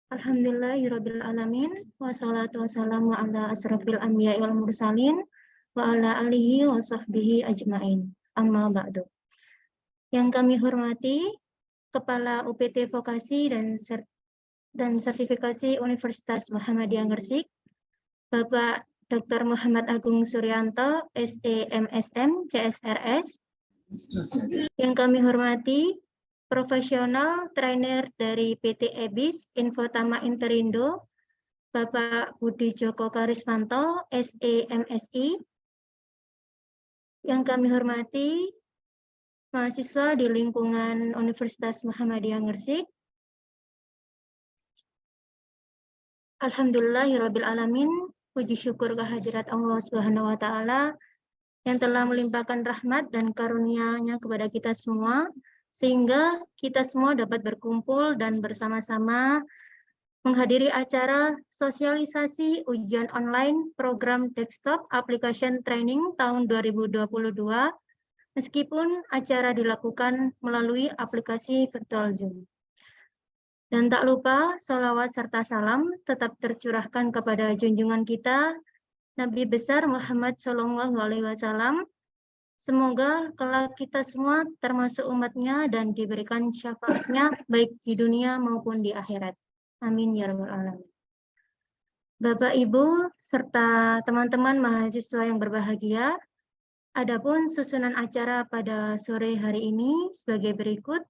Alhamdulillahirabbil alamin wassalatu wassalamu ala asrofil anbiya'i wal mursalin wa ala alihi wa sahbihi ajmain. Amma ba'du. Yang kami hormati Kepala UPT Vokasi dan Sertifikasi Universitas Muhammadiyah Gresik, Bapak Dr. Muhammad Agung Suryanto, SE MSM CSRS. Yang kami hormati profesional trainer dari PT EBIS Infotama Interindo, Bapak Budi Joko Karismanto, SE MSI. Yang kami hormati mahasiswa di lingkungan Universitas Muhammadiyah Gresik. Alhamdulillahirabbil alamin, puji syukur kehadirat Allah Subhanahu wa taala yang telah melimpahkan rahmat dan karunia-Nya kepada kita semua, sehingga kita semua dapat berkumpul dan bersama-sama menghadiri acara sosialisasi ujian online program desktop application training tahun 2022, meskipun acara dilakukan melalui aplikasi virtual Zoom. Dan tak lupa, sholawat serta salam tetap tercurahkan kepada junjungan kita, Nabi besar Muhammad SAW. Semoga kelak kita semua termasuk umatnya dan diberikan syafaatnya baik di dunia maupun di akhirat. Amin ya rabbal alamin. Bapak, Ibu, serta teman-teman mahasiswa yang berbahagia, adapun susunan acara pada sore hari ini sebagai berikut.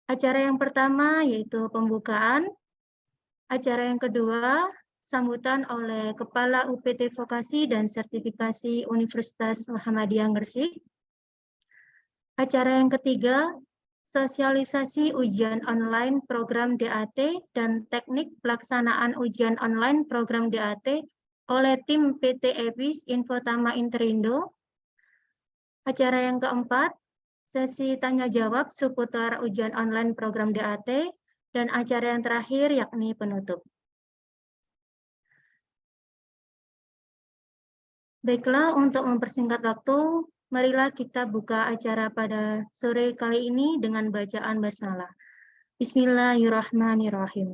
Acara yang pertama yaitu pembukaan, acara yang kedua sambutan oleh Kepala UPT Vokasi dan Sertifikasi Universitas Muhammadiyah Gresik. Acara yang ketiga, sosialisasi ujian online program DAT dan teknik pelaksanaan ujian online program DAT oleh tim PT EBIS Infotama Interindo. Acara yang keempat, sesi tanya-jawab seputar ujian online program DAT, dan acara yang terakhir yakni penutup. Baiklah, untuk mempersingkat waktu, marilah kita buka acara pada sore kali ini dengan bacaan basmalah. Bismillahirrahmanirrahim.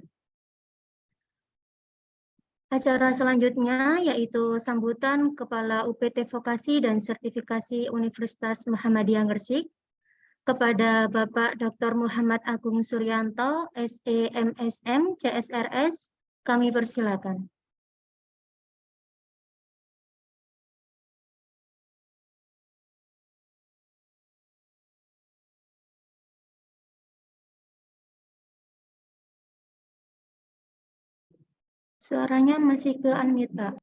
Acara selanjutnya yaitu sambutan Kepala UPT Vokasi dan Sertifikasi Universitas Muhammadiyah Gresik kepada Bapak Dr. Muhammad Agung Suryanto, SE MSM CSRS. Kami persilakan. Suaranya masih ke unmute, Pak.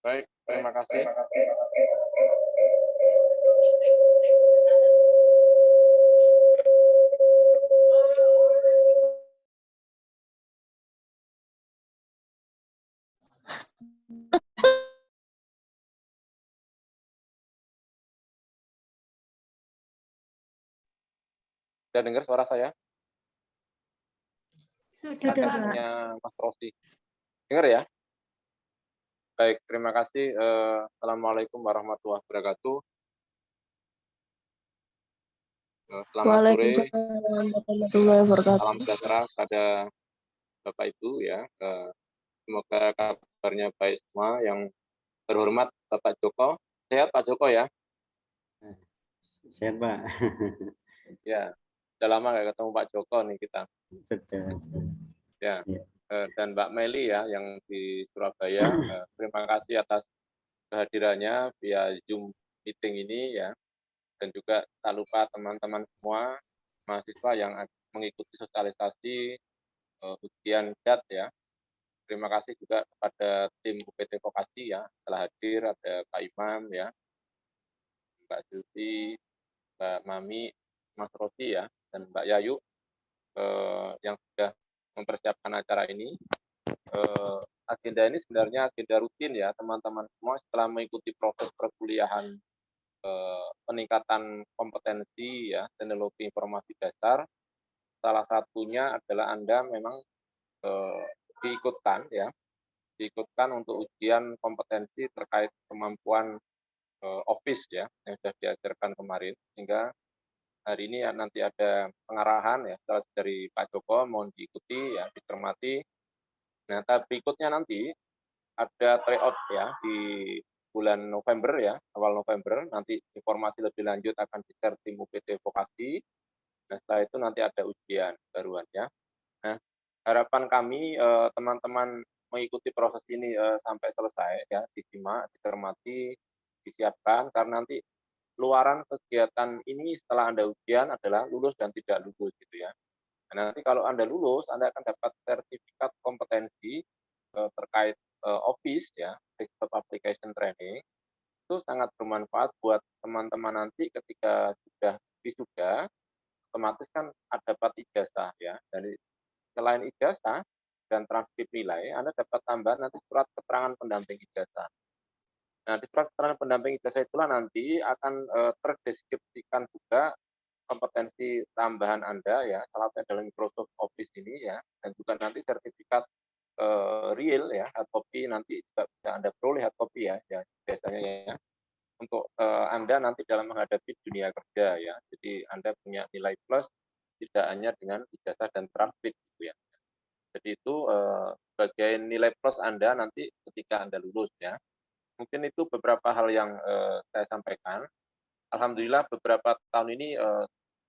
Baik, terima kasih. Sudah dengar suara saya? Sudah, Pak. Mas Rosti. Dengar ya? Baik, terima kasih. Assalamualaikum warahmatullahi wabarakatuh. Selamat sore. Salam sejahtera pada Bapak Ibu ya. Semoga kabarnya baik semua. Yang terhormat Bapak Joko. Sehat Pak Joko ya? Sehat Pak. Ya, sudah lama nggak ketemu Pak Joko nih kita. Betul. Ya. Dan Mbak Meli ya yang di Surabaya. Terima kasih atas kehadirannya via Zoom meeting ini ya. dan juga tak lupa teman-teman semua mahasiswa yang mengikuti sosialisasi ujian DAT ya. Terima kasih juga kepada tim UPT Vokasi ya, telah hadir, ada Pak Imam ya, Mbak Zulfi, Mbak Mami, Mas Rofi ya, dan Mbak Yayu yang sudah mempersiapkan acara ini. Agenda ini sebenarnya agenda rutin ya, teman-teman semua setelah mengikuti proses perkuliahan peningkatan kompetensi ya, teknologi informasi dasar. Salah satunya adalah Anda memang diikutkan ya, diikutkan untuk ujian kompetensi terkait kemampuan Office ya yang sudah diajarkan kemarin, sehingga hari ini ya, nanti ada pengarahan ya dari Pak Joko, mohon diikuti ya, dicermati. Nah, tahap berikutnya nanti ada tryout ya di bulan November ya, awal November, nanti informasi lebih lanjut akan di-share tim UPT Vokasi. Nah, setelah itu nanti ada ujian baruan ya. Nah, harapan kami teman-teman mengikuti proses ini sampai selesai ya, disimak, dicermati, disiapkan, karena nanti luaran kegiatan ini setelah Anda ujian adalah lulus dan tidak lulus gitu ya. Nah, nanti kalau Anda lulus, Anda akan dapat sertifikat kompetensi terkait Office ya, Desktop Application Training. Itu sangat bermanfaat buat teman-teman nanti ketika sudah wisuda, otomatis kan ada dapat ijazah ya. Dari selain ijazah dan transkrip nilai, Anda dapat tambahan nanti surat keterangan pendamping ijazah. Nah, di surat keterangan pendamping ijazah itulah nanti akan terdeskripsikan juga kompetensi tambahan Anda ya, salah satunya dalam Microsoft Office ini ya, dan juga nanti sertifikat real ya, hard copy nanti juga bisa Anda peroleh hard copy ya, ya biasanya ya, untuk Anda nanti dalam menghadapi dunia kerja ya. Jadi Anda punya nilai plus tidak hanya dengan ijazah dan transkrip gitu ya. Jadi itu sebagai nilai plus Anda nanti ketika Anda lulus ya. Mungkin itu beberapa hal yang saya sampaikan. Alhamdulillah beberapa tahun ini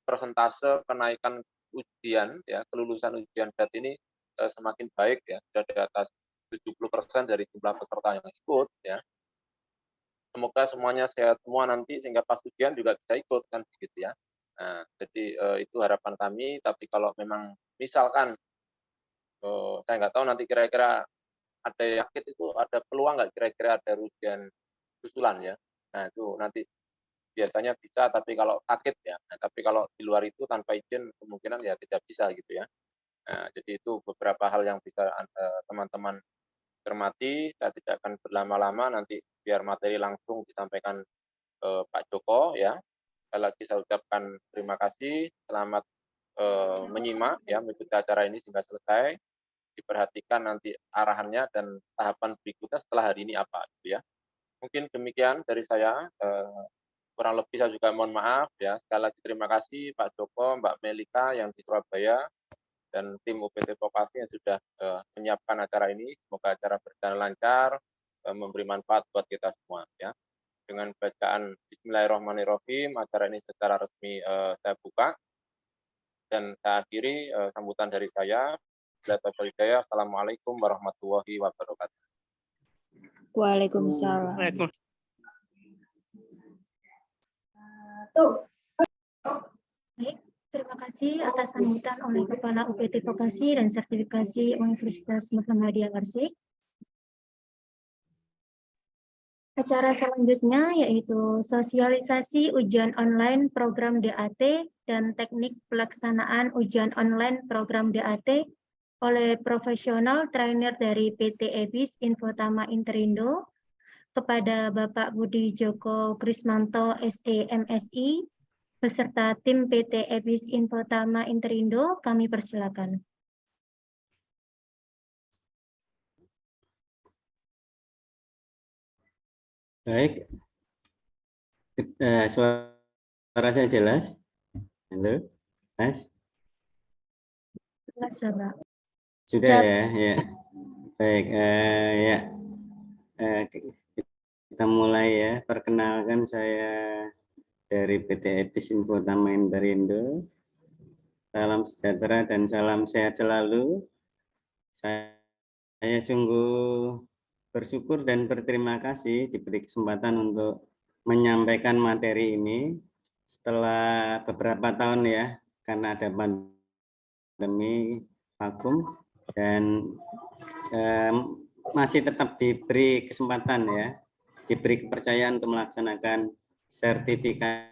persentase kenaikan ujian ya, kelulusan ujian DAT ini semakin baik ya, sudah di atas 70% dari jumlah peserta yang ikut ya. Semoga semuanya sehat semua nanti sehingga pas ujian juga bisa ikut kan begitu ya. Nah, jadi itu harapan kami, tapi kalau memang misalkan saya nggak tahu nanti kira-kira ada yakin itu ada peluang nggak kira-kira ada ujian susulan ya. Nah, itu nanti biasanya bisa, tapi kalau sakit ya. Nah, tapi kalau di luar itu tanpa izin kemungkinan ya tidak bisa gitu ya. Nah, jadi itu beberapa hal yang bisa teman-teman cermati. Saya tidak akan berlama-lama, nanti biar materi langsung disampaikan Pak Joko ya. Sekali lagi saya ucapkan terima kasih, selamat menyimak ya, mengikuti acara ini sehingga selesai. Diperhatikan nanti arahannya dan tahapan berikutnya setelah hari ini apa gitu ya. Mungkin demikian dari saya. Kurang lebih saya juga mohon maaf ya. Sekali lagi terima kasih Pak Joko, Mbak Melika yang di Surabaya, dan tim UPT Vokasi yang sudah menyiapkan acara ini. Semoga acara berjalan lancar, memberi manfaat buat kita semua ya. Dengan bacaan Bismillahirrahmanirrahim, acara ini secara resmi saya buka dan saya akhiri sambutan dari saya. Assalamualaikum warahmatullahi wabarakatuh. Waalaikumsalam. Baik, terima kasih atas sambutan oleh Kepala UPT Vokasi dan Sertifikasi Universitas Muhammadiyah Gresik. Acara selanjutnya yaitu sosialisasi ujian online program DAT dan teknik pelaksanaan ujian online program DAT oleh profesional trainer dari PT EBIS Infotama Interindo kepada Bapak Budi Joko Krismanto SE MSI beserta tim PT EBIS Infotama Interindo, kami persilakan. Baik, suara saya jelas? Halo, Mas? Jelas, Bapak. Sudah ya, ya. Baik, ya. Kita mulai ya. Perkenalkan saya dari PT EBIS Infotama Interindo. Salam sejahtera dan salam sehat selalu. Saya sungguh bersyukur dan berterima kasih diberi kesempatan untuk menyampaikan materi ini setelah beberapa tahun ya, karena ada pandemi vakum dan masih tetap diberi kesempatan ya, diberi kepercayaan untuk melaksanakan sertifikasi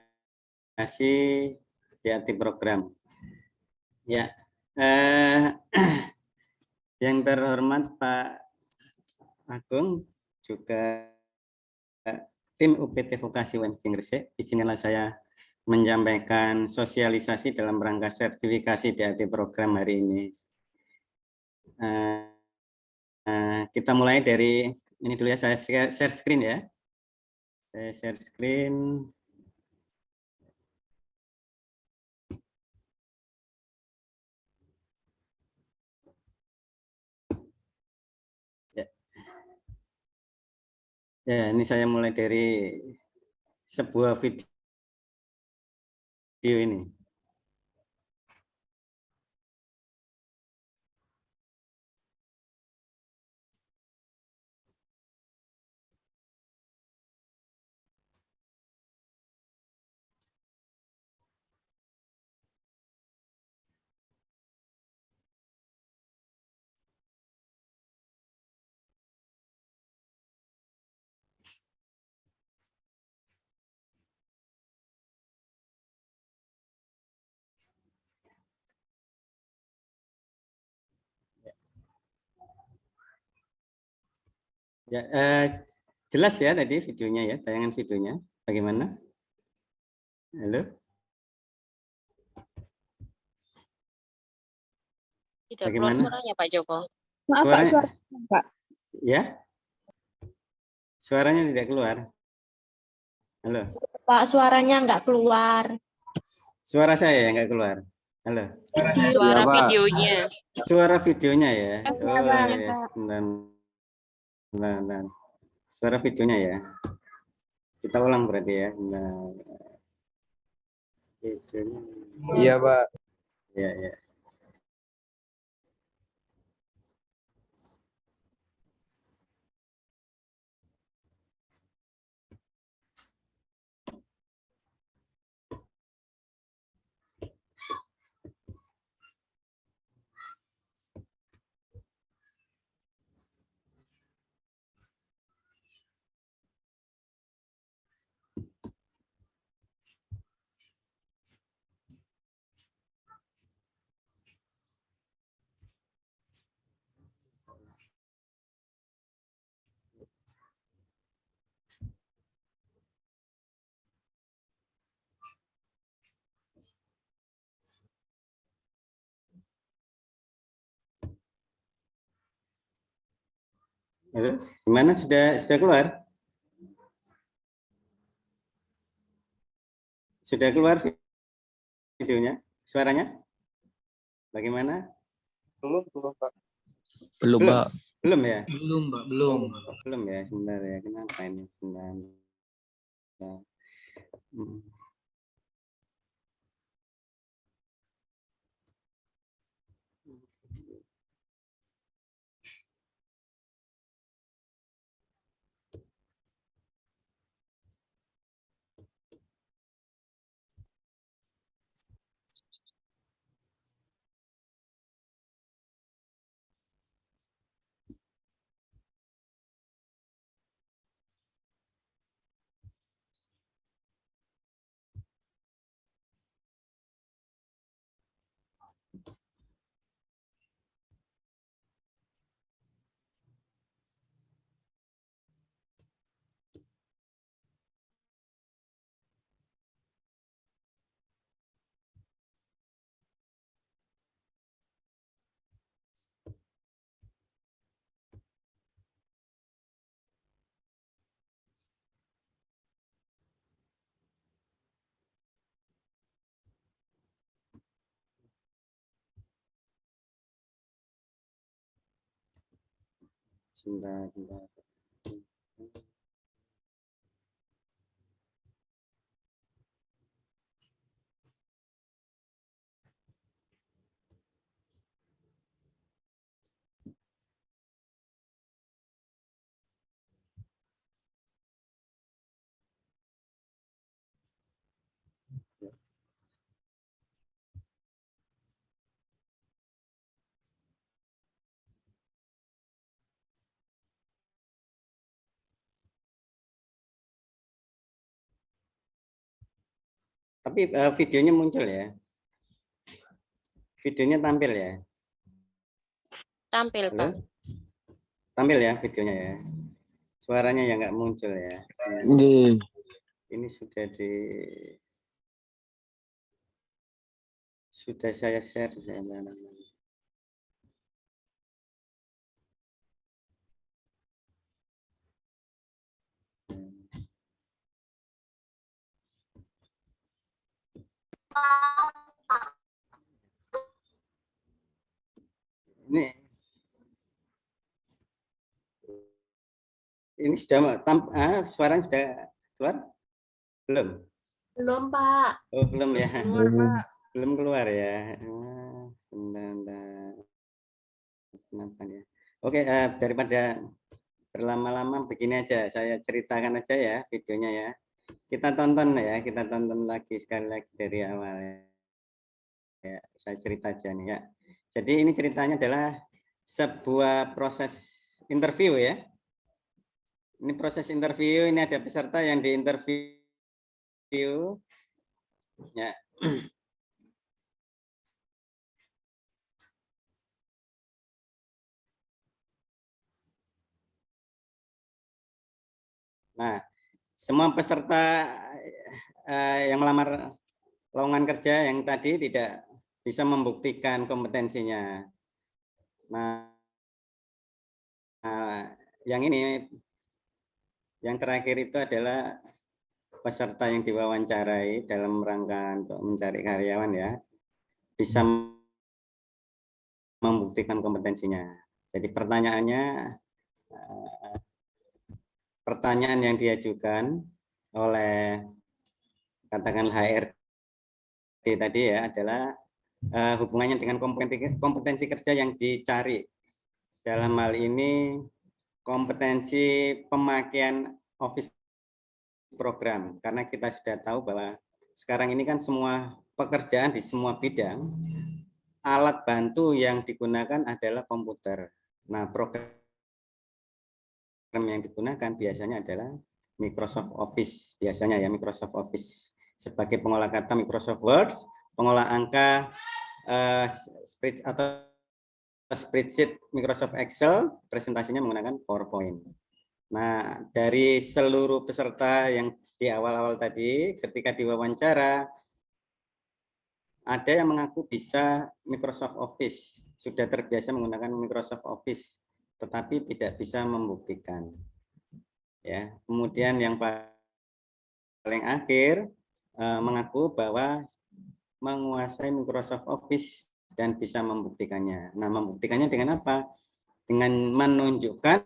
DAT program. Ya, yang terhormat Pak Agung, juga tim UPT Vokasi UNB Gresik, izinkanlah saya menyampaikan sosialisasi dalam rangka sertifikasi DAT program hari ini. Kita mulai dari ini dulu ya, saya share screen ya. Saya share screen. Ya, ini saya mulai dari sebuah video ini. Ya, jelas ya tadi videonya ya, tayangan videonya. Bagaimana? Halo? Tidak keluar Bagaimana? suaranya Pak Joko. Maaf Pak, Suaranya, suaranya Pak. ya? Suaranya tidak keluar. Halo? Pak, suaranya nggak keluar. Suara saya yang nggak keluar. Halo? Suara Ya, Pak. videonya. Suara videonya ya. Oh Pak. ya, sebentar. Suara videonya ya. Kita ulang berarti ya. Nah, videonya. Iya, Pak. Ya, ya. Halo? Gimana, sudah keluar? Sudah keluar videonya? Suaranya? Bagaimana? Belum, Pak. Belum, Belum? Pak. Belum ya? Belum, Pak. Belum. Belum ya, sebentar ya. Kenapa ini? Sebentar. Hmm. Sebentar. Tapi videonya muncul ya. Videonya tampil ya. Tampil, Halo? Pak. Tampil ya videonya ya. Suaranya yang nggak muncul ya. Nggih. Ini sudah saya share. Ini sudah suaranya sudah keluar? Belum? Belum, Pak. Oh, belum ya. Keluar, Pak. Belum keluar ya. Bentar. Kenapa ya? Oke, daripada berlama-lama begini aja, saya ceritakan aja ya videonya ya. Kita tonton lagi sekali lagi dari awal ya. Saya cerita aja nih ya. Jadi ini ceritanya adalah sebuah proses interview ya. Ini proses interview, ini ada peserta yang diinterview ya. Nah, semua peserta yang melamar lowongan kerja yang tadi tidak bisa membuktikan kompetensinya. Nah, yang ini, yang terakhir itu adalah peserta yang diwawancarai dalam rangka untuk mencari karyawan ya, bisa membuktikan kompetensinya. Jadi pertanyaan yang diajukan oleh katakan HRD tadi ya adalah hubungannya dengan kompetensi kerja yang dicari. Dalam hal ini kompetensi pemakaian Office program, karena kita sudah tahu bahwa sekarang ini kan semua pekerjaan di semua bidang alat bantu yang digunakan adalah komputer. Nah, program yang digunakan biasanya adalah Microsoft Office, biasanya ya Microsoft Office sebagai pengolah kata Microsoft Word, pengolah angka spreadsheet Microsoft Excel, presentasinya menggunakan PowerPoint. Nah, dari seluruh peserta yang di awal-awal tadi, ketika diwawancara, ada yang mengaku bisa Microsoft Office, sudah terbiasa menggunakan Microsoft Office, tetapi tidak bisa membuktikan. Ya, kemudian yang paling akhir mengaku bahwa menguasai Microsoft Office dan bisa membuktikannya. Nah, membuktikannya dengan apa? Dengan menunjukkan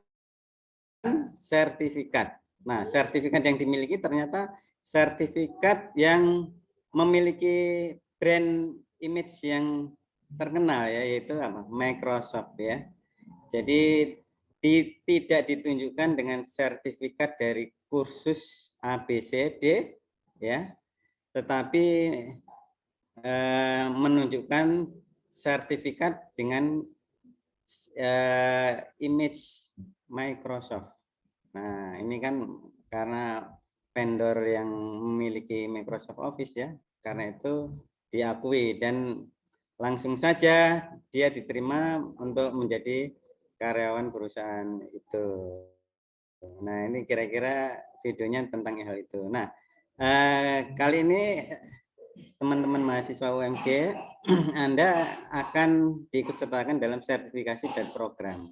sertifikat. Nah, sertifikat yang dimiliki ternyata sertifikat yang memiliki brand image yang terkenal ya, yaitu apa? Microsoft ya. Jadi tidak ditunjukkan dengan sertifikat dari kursus ABCD ya, tetapi menunjukkan sertifikat dengan image Microsoft. Nah, ini kan karena vendor yang memiliki Microsoft Office ya, karena itu diakui dan langsung saja dia diterima untuk menjadi karyawan perusahaan itu. Nah, ini kira-kira videonya tentang hal itu. Nah, kali ini teman-teman mahasiswa UMG, Anda akan diikutsertakan dalam sertifikasi DAT program.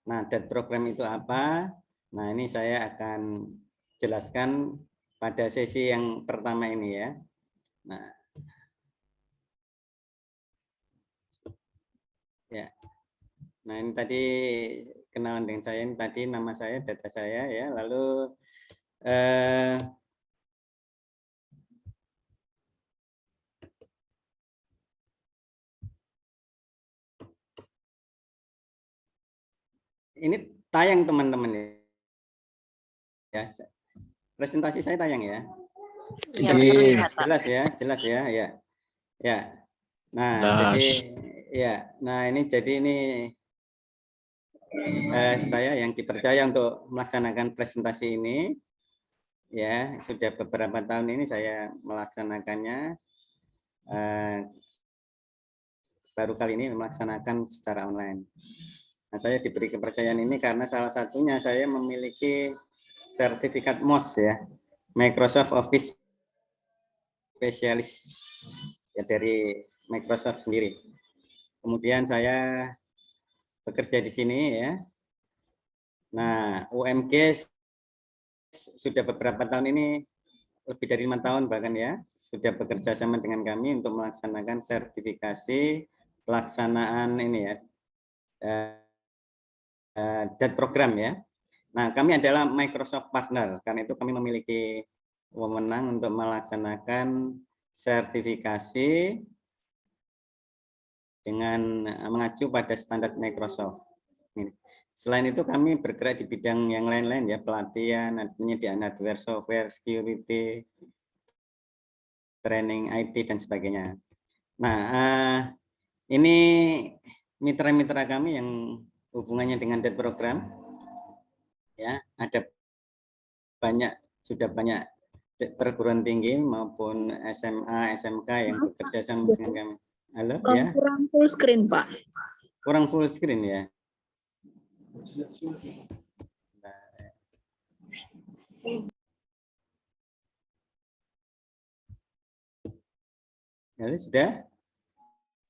Nah, DAT program itu apa? Nah, ini saya akan jelaskan pada sesi yang pertama ini ya. Nah, ya. Nah, ini tadi kenalan dengan saya, ini tadi nama saya, data saya ya. Lalu ini tayang teman-teman ya. Presentasi saya tayang ya. Iya, Iya. Pak. Jelas ya, ya. Ya. Nah, jadi ya. Nah, ini jadi ini saya yang dipercaya untuk melaksanakan presentasi ini. ya, sudah beberapa tahun ini saya melaksanakannya. Baru kali ini melaksanakan secara online. Nah, saya diberi kepercayaan ini karena salah satunya saya memiliki sertifikat MOS ya, Microsoft Office Specialist ya, dari Microsoft sendiri. Kemudian saya bekerja di sini ya. Nah, UMG sudah beberapa tahun ini, lebih dari 5 tahun bahkan ya, sudah bekerja sama dengan kami untuk melaksanakan sertifikasi pelaksanaan ini ya, dan program ya. Nah, kami adalah Microsoft Partner, karena itu kami memiliki wewenang untuk melaksanakan sertifikasi dengan mengacu pada standar Microsoft. Selain itu kami bergerak di bidang yang lain-lain ya, pelatihan, penyediaan hardware, software, security, training IT dan sebagainya. Nah, ini mitra-mitra kami yang hubungannya dengan DET program. Ya, ada sudah banyak perguruan tinggi maupun SMA, SMK yang bekerja sama dengan kami. Halo, ya? Kurang full screen, Pak. Kurang full screen ya. Ya, sudah?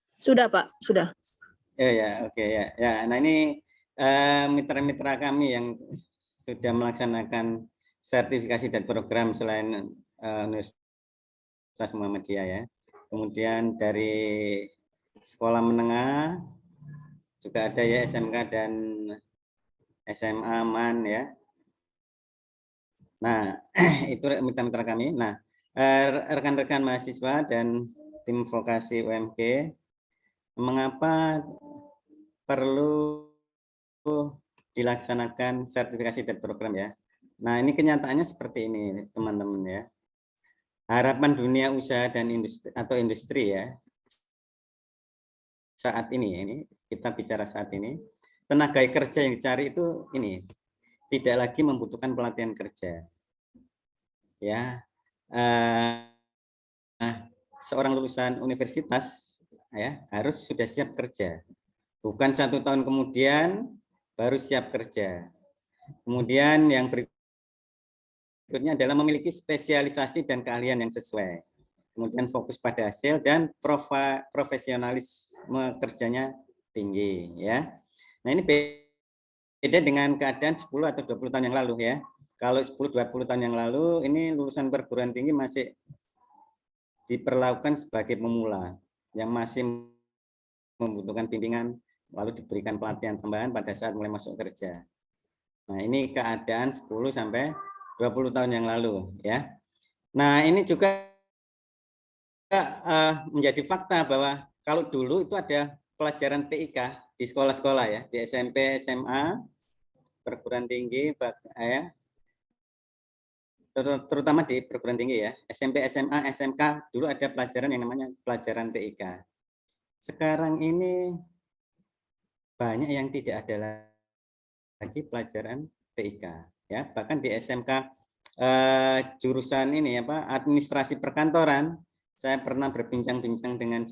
Sudah, Pak. Sudah. Ya, oke ya. Ya, nah ini mitra-mitra kami yang sudah melaksanakan sertifikasi dan program selain Universitas Muhammadiyah ya. Kemudian dari sekolah menengah juga ada ya, SMK dan SMA MAN ya. Nah, itu mitra-mitra kami. Nah, rekan-rekan mahasiswa dan tim vokasi UMG, mengapa perlu dilaksanakan sertifikasi dan program ya? Nah, ini kenyataannya seperti ini, teman-teman ya. Harapan dunia usaha dan industri ya, saat ini kita bicara saat ini, tenaga kerja yang dicari itu ini tidak lagi membutuhkan pelatihan kerja. Ya, seorang lulusan universitas ya harus sudah siap kerja, bukan 1 tahun kemudian baru siap kerja. Kemudian yang berikutnya adalah memiliki spesialisasi dan keahlian yang sesuai. Kemudian fokus pada hasil dan profesionalisme kerjanya tinggi ya. Nah, ini beda dengan keadaan 10 atau 20 tahun yang lalu ya. Kalau 10-20 tahun yang lalu ini lulusan perguruan tinggi masih diperlakukan sebagai pemula yang masih membutuhkan bimbingan lalu diberikan pelatihan tambahan pada saat mulai masuk kerja. Nah, ini keadaan 10 sampai 20 tahun yang lalu ya. Nah, ini juga menjadi fakta bahwa kalau dulu itu ada pelajaran TIK di sekolah-sekolah ya, di SMP, SMA, perguruan tinggi ya, terutama di perguruan tinggi ya, SMP, SMA, SMK dulu ada pelajaran yang namanya pelajaran TIK. Sekarang ini banyak yang tidak ada lagi pelajaran TIK ya, bahkan di SMK jurusan ini apa, administrasi perkantoran, saya pernah berbincang-bincang dengan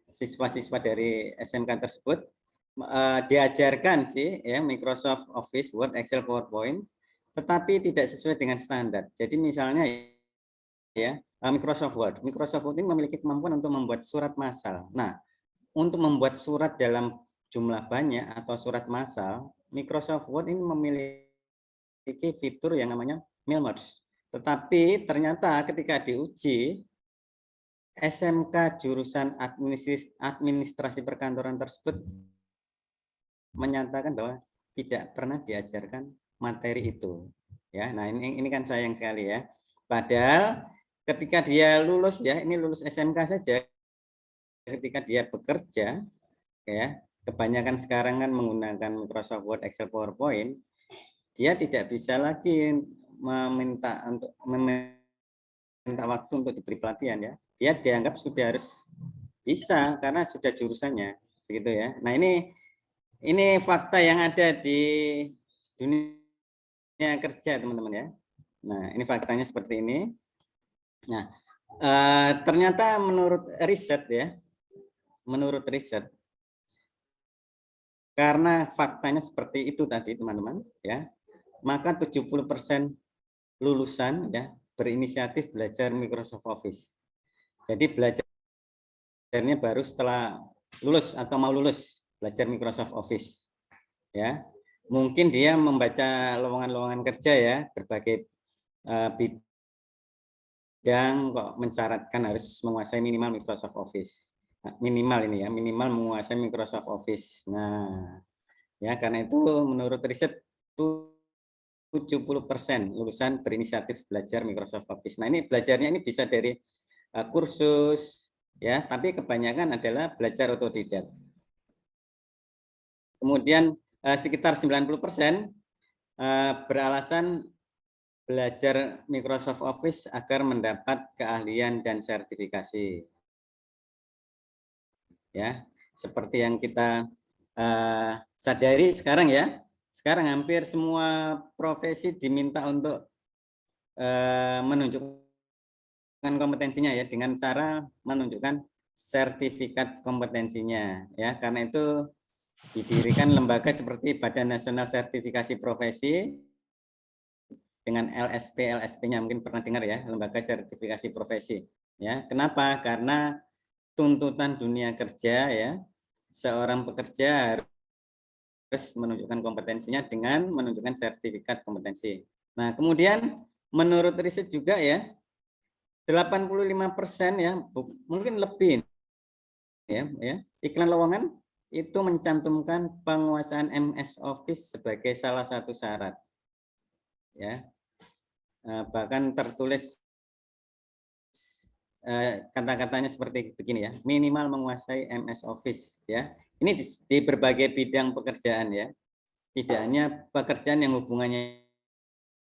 siswa-siswa dari SMK tersebut, diajarkan sih ya Microsoft Office, Word, Excel, PowerPoint, tetapi tidak sesuai dengan standar. Jadi misalnya ya Microsoft Word ini memiliki kemampuan untuk membuat surat massal. Nah, untuk membuat surat dalam jumlah banyak atau surat massal, Microsoft Word ini memiliki fitur yang namanya mail merge. Tetapi ternyata ketika diuji, SMK jurusan administrasi perkantoran tersebut menyatakan bahwa tidak pernah diajarkan materi itu. Ya, nah ini kan sayang sekali ya. Padahal ketika dia lulus ya, ini lulus SMK saja, ketika dia bekerja ya, kebanyakan sekarang kan menggunakan Microsoft Word, Excel, PowerPoint, dia tidak bisa lagi meminta waktu untuk diberi pelatihan ya. Dia dianggap sudah harus bisa karena sudah jurusannya, begitu ya. Nah, ini fakta yang ada di dunia kerja, teman-teman ya. Nah, ini faktanya seperti ini. Nah, ternyata menurut riset ya, karena faktanya seperti itu tadi, teman-teman ya, maka 70% lulusan ya berinisiatif belajar Microsoft Office. Jadi belajarnya baru setelah lulus atau mau lulus belajar Microsoft Office. Ya, mungkin dia membaca lowongan-lowongan kerja ya, berbagai bidang kok mensyaratkan harus menguasai minimal Microsoft Office. Nah, minimal ini ya, minimal menguasai Microsoft Office. Nah, ya karena itu menurut riset 70% lulusan berinisiatif belajar Microsoft Office. Nah, ini belajarnya ini bisa dari kursus ya, tapi kebanyakan adalah belajar otodidak. Kemudian sekitar 90% beralasan belajar Microsoft Office agar mendapat keahlian dan sertifikasi. Ya, seperti yang kita sadari sekarang ya. Sekarang hampir semua profesi diminta untuk menunjukkan kompetensinya ya dengan cara menunjukkan sertifikat kompetensinya ya. Karena itu didirikan lembaga seperti Badan Nasional Sertifikasi Profesi dengan LSP-nya mungkin pernah dengar ya, lembaga sertifikasi profesi. Ya, kenapa? Karena tuntutan dunia kerja ya, seorang pekerja harus menunjukkan kompetensinya dengan menunjukkan sertifikat kompetensi. Nah, kemudian menurut riset juga ya, 85% ya, mungkin lebih ya, iklan lowongan itu mencantumkan penguasaan MS Office sebagai salah satu syarat. Ya. Bahkan tertulis kata-katanya seperti begini ya, minimal menguasai MS Office ya. Ini di berbagai bidang pekerjaan ya, tidak hanya pekerjaan yang hubungannya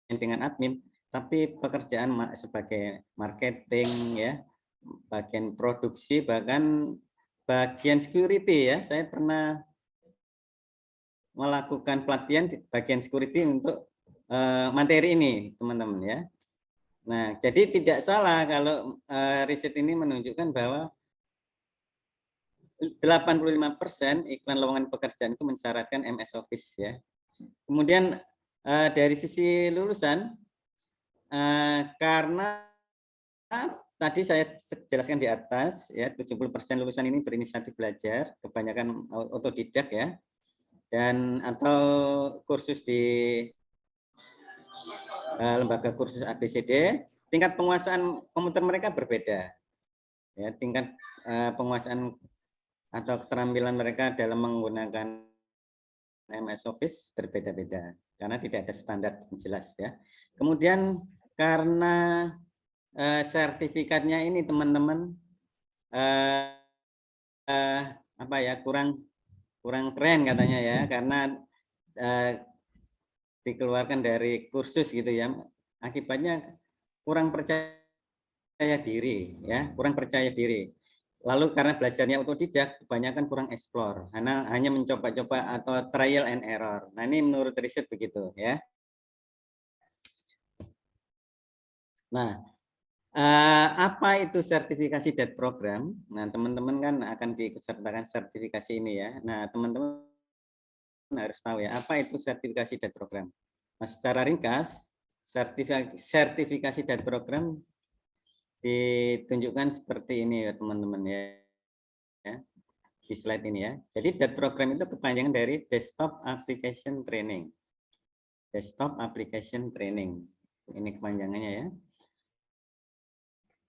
dengan admin, tapi pekerjaan sebagai marketing ya, bagian produksi, bahkan bagian security ya. Saya pernah melakukan pelatihan di bagian security untuk materi ini, teman-teman ya. Nah, jadi tidak salah kalau riset ini menunjukkan bahwa 85% iklan lowongan pekerjaan itu mensyaratkan MS Office ya. Kemudian dari sisi lulusan, karena tadi saya jelaskan di atas ya, 70% lulusan ini berinisiatif belajar, kebanyakan otodidak ya, dan atau kursus di lembaga kursus ABCD, tingkat penguasaan komputer mereka berbeda. Ya, tingkat penguasaan atau keterampilan mereka dalam menggunakan MS Office berbeda-beda karena tidak ada standar yang jelas ya. Kemudian karena sertifikatnya ini teman-teman apa ya, kurang keren katanya ya, karena dikeluarkan dari kursus gitu ya, akibatnya kurang percaya diri ya, kurang percaya diri. Lalu karena belajarnya otodidak, kebanyakan kurang explore, karena hanya mencoba-coba atau trial and error. Nah, ini menurut riset begitu ya. Nah, apa itu sertifikasi DAT program? Nah, teman-teman kan akan diikutsertakan sertifikasi ini ya. Nah, teman-teman harus tahu ya, apa itu sertifikasi DAT program. Nah, secara ringkas, sertifikasi DAT program ditunjukkan seperti ini ya, teman-teman ya. Di slide ini ya. Jadi DAT program itu kepanjangan dari Desktop Application Training. Desktop Application Training. Ini kepanjangannya ya.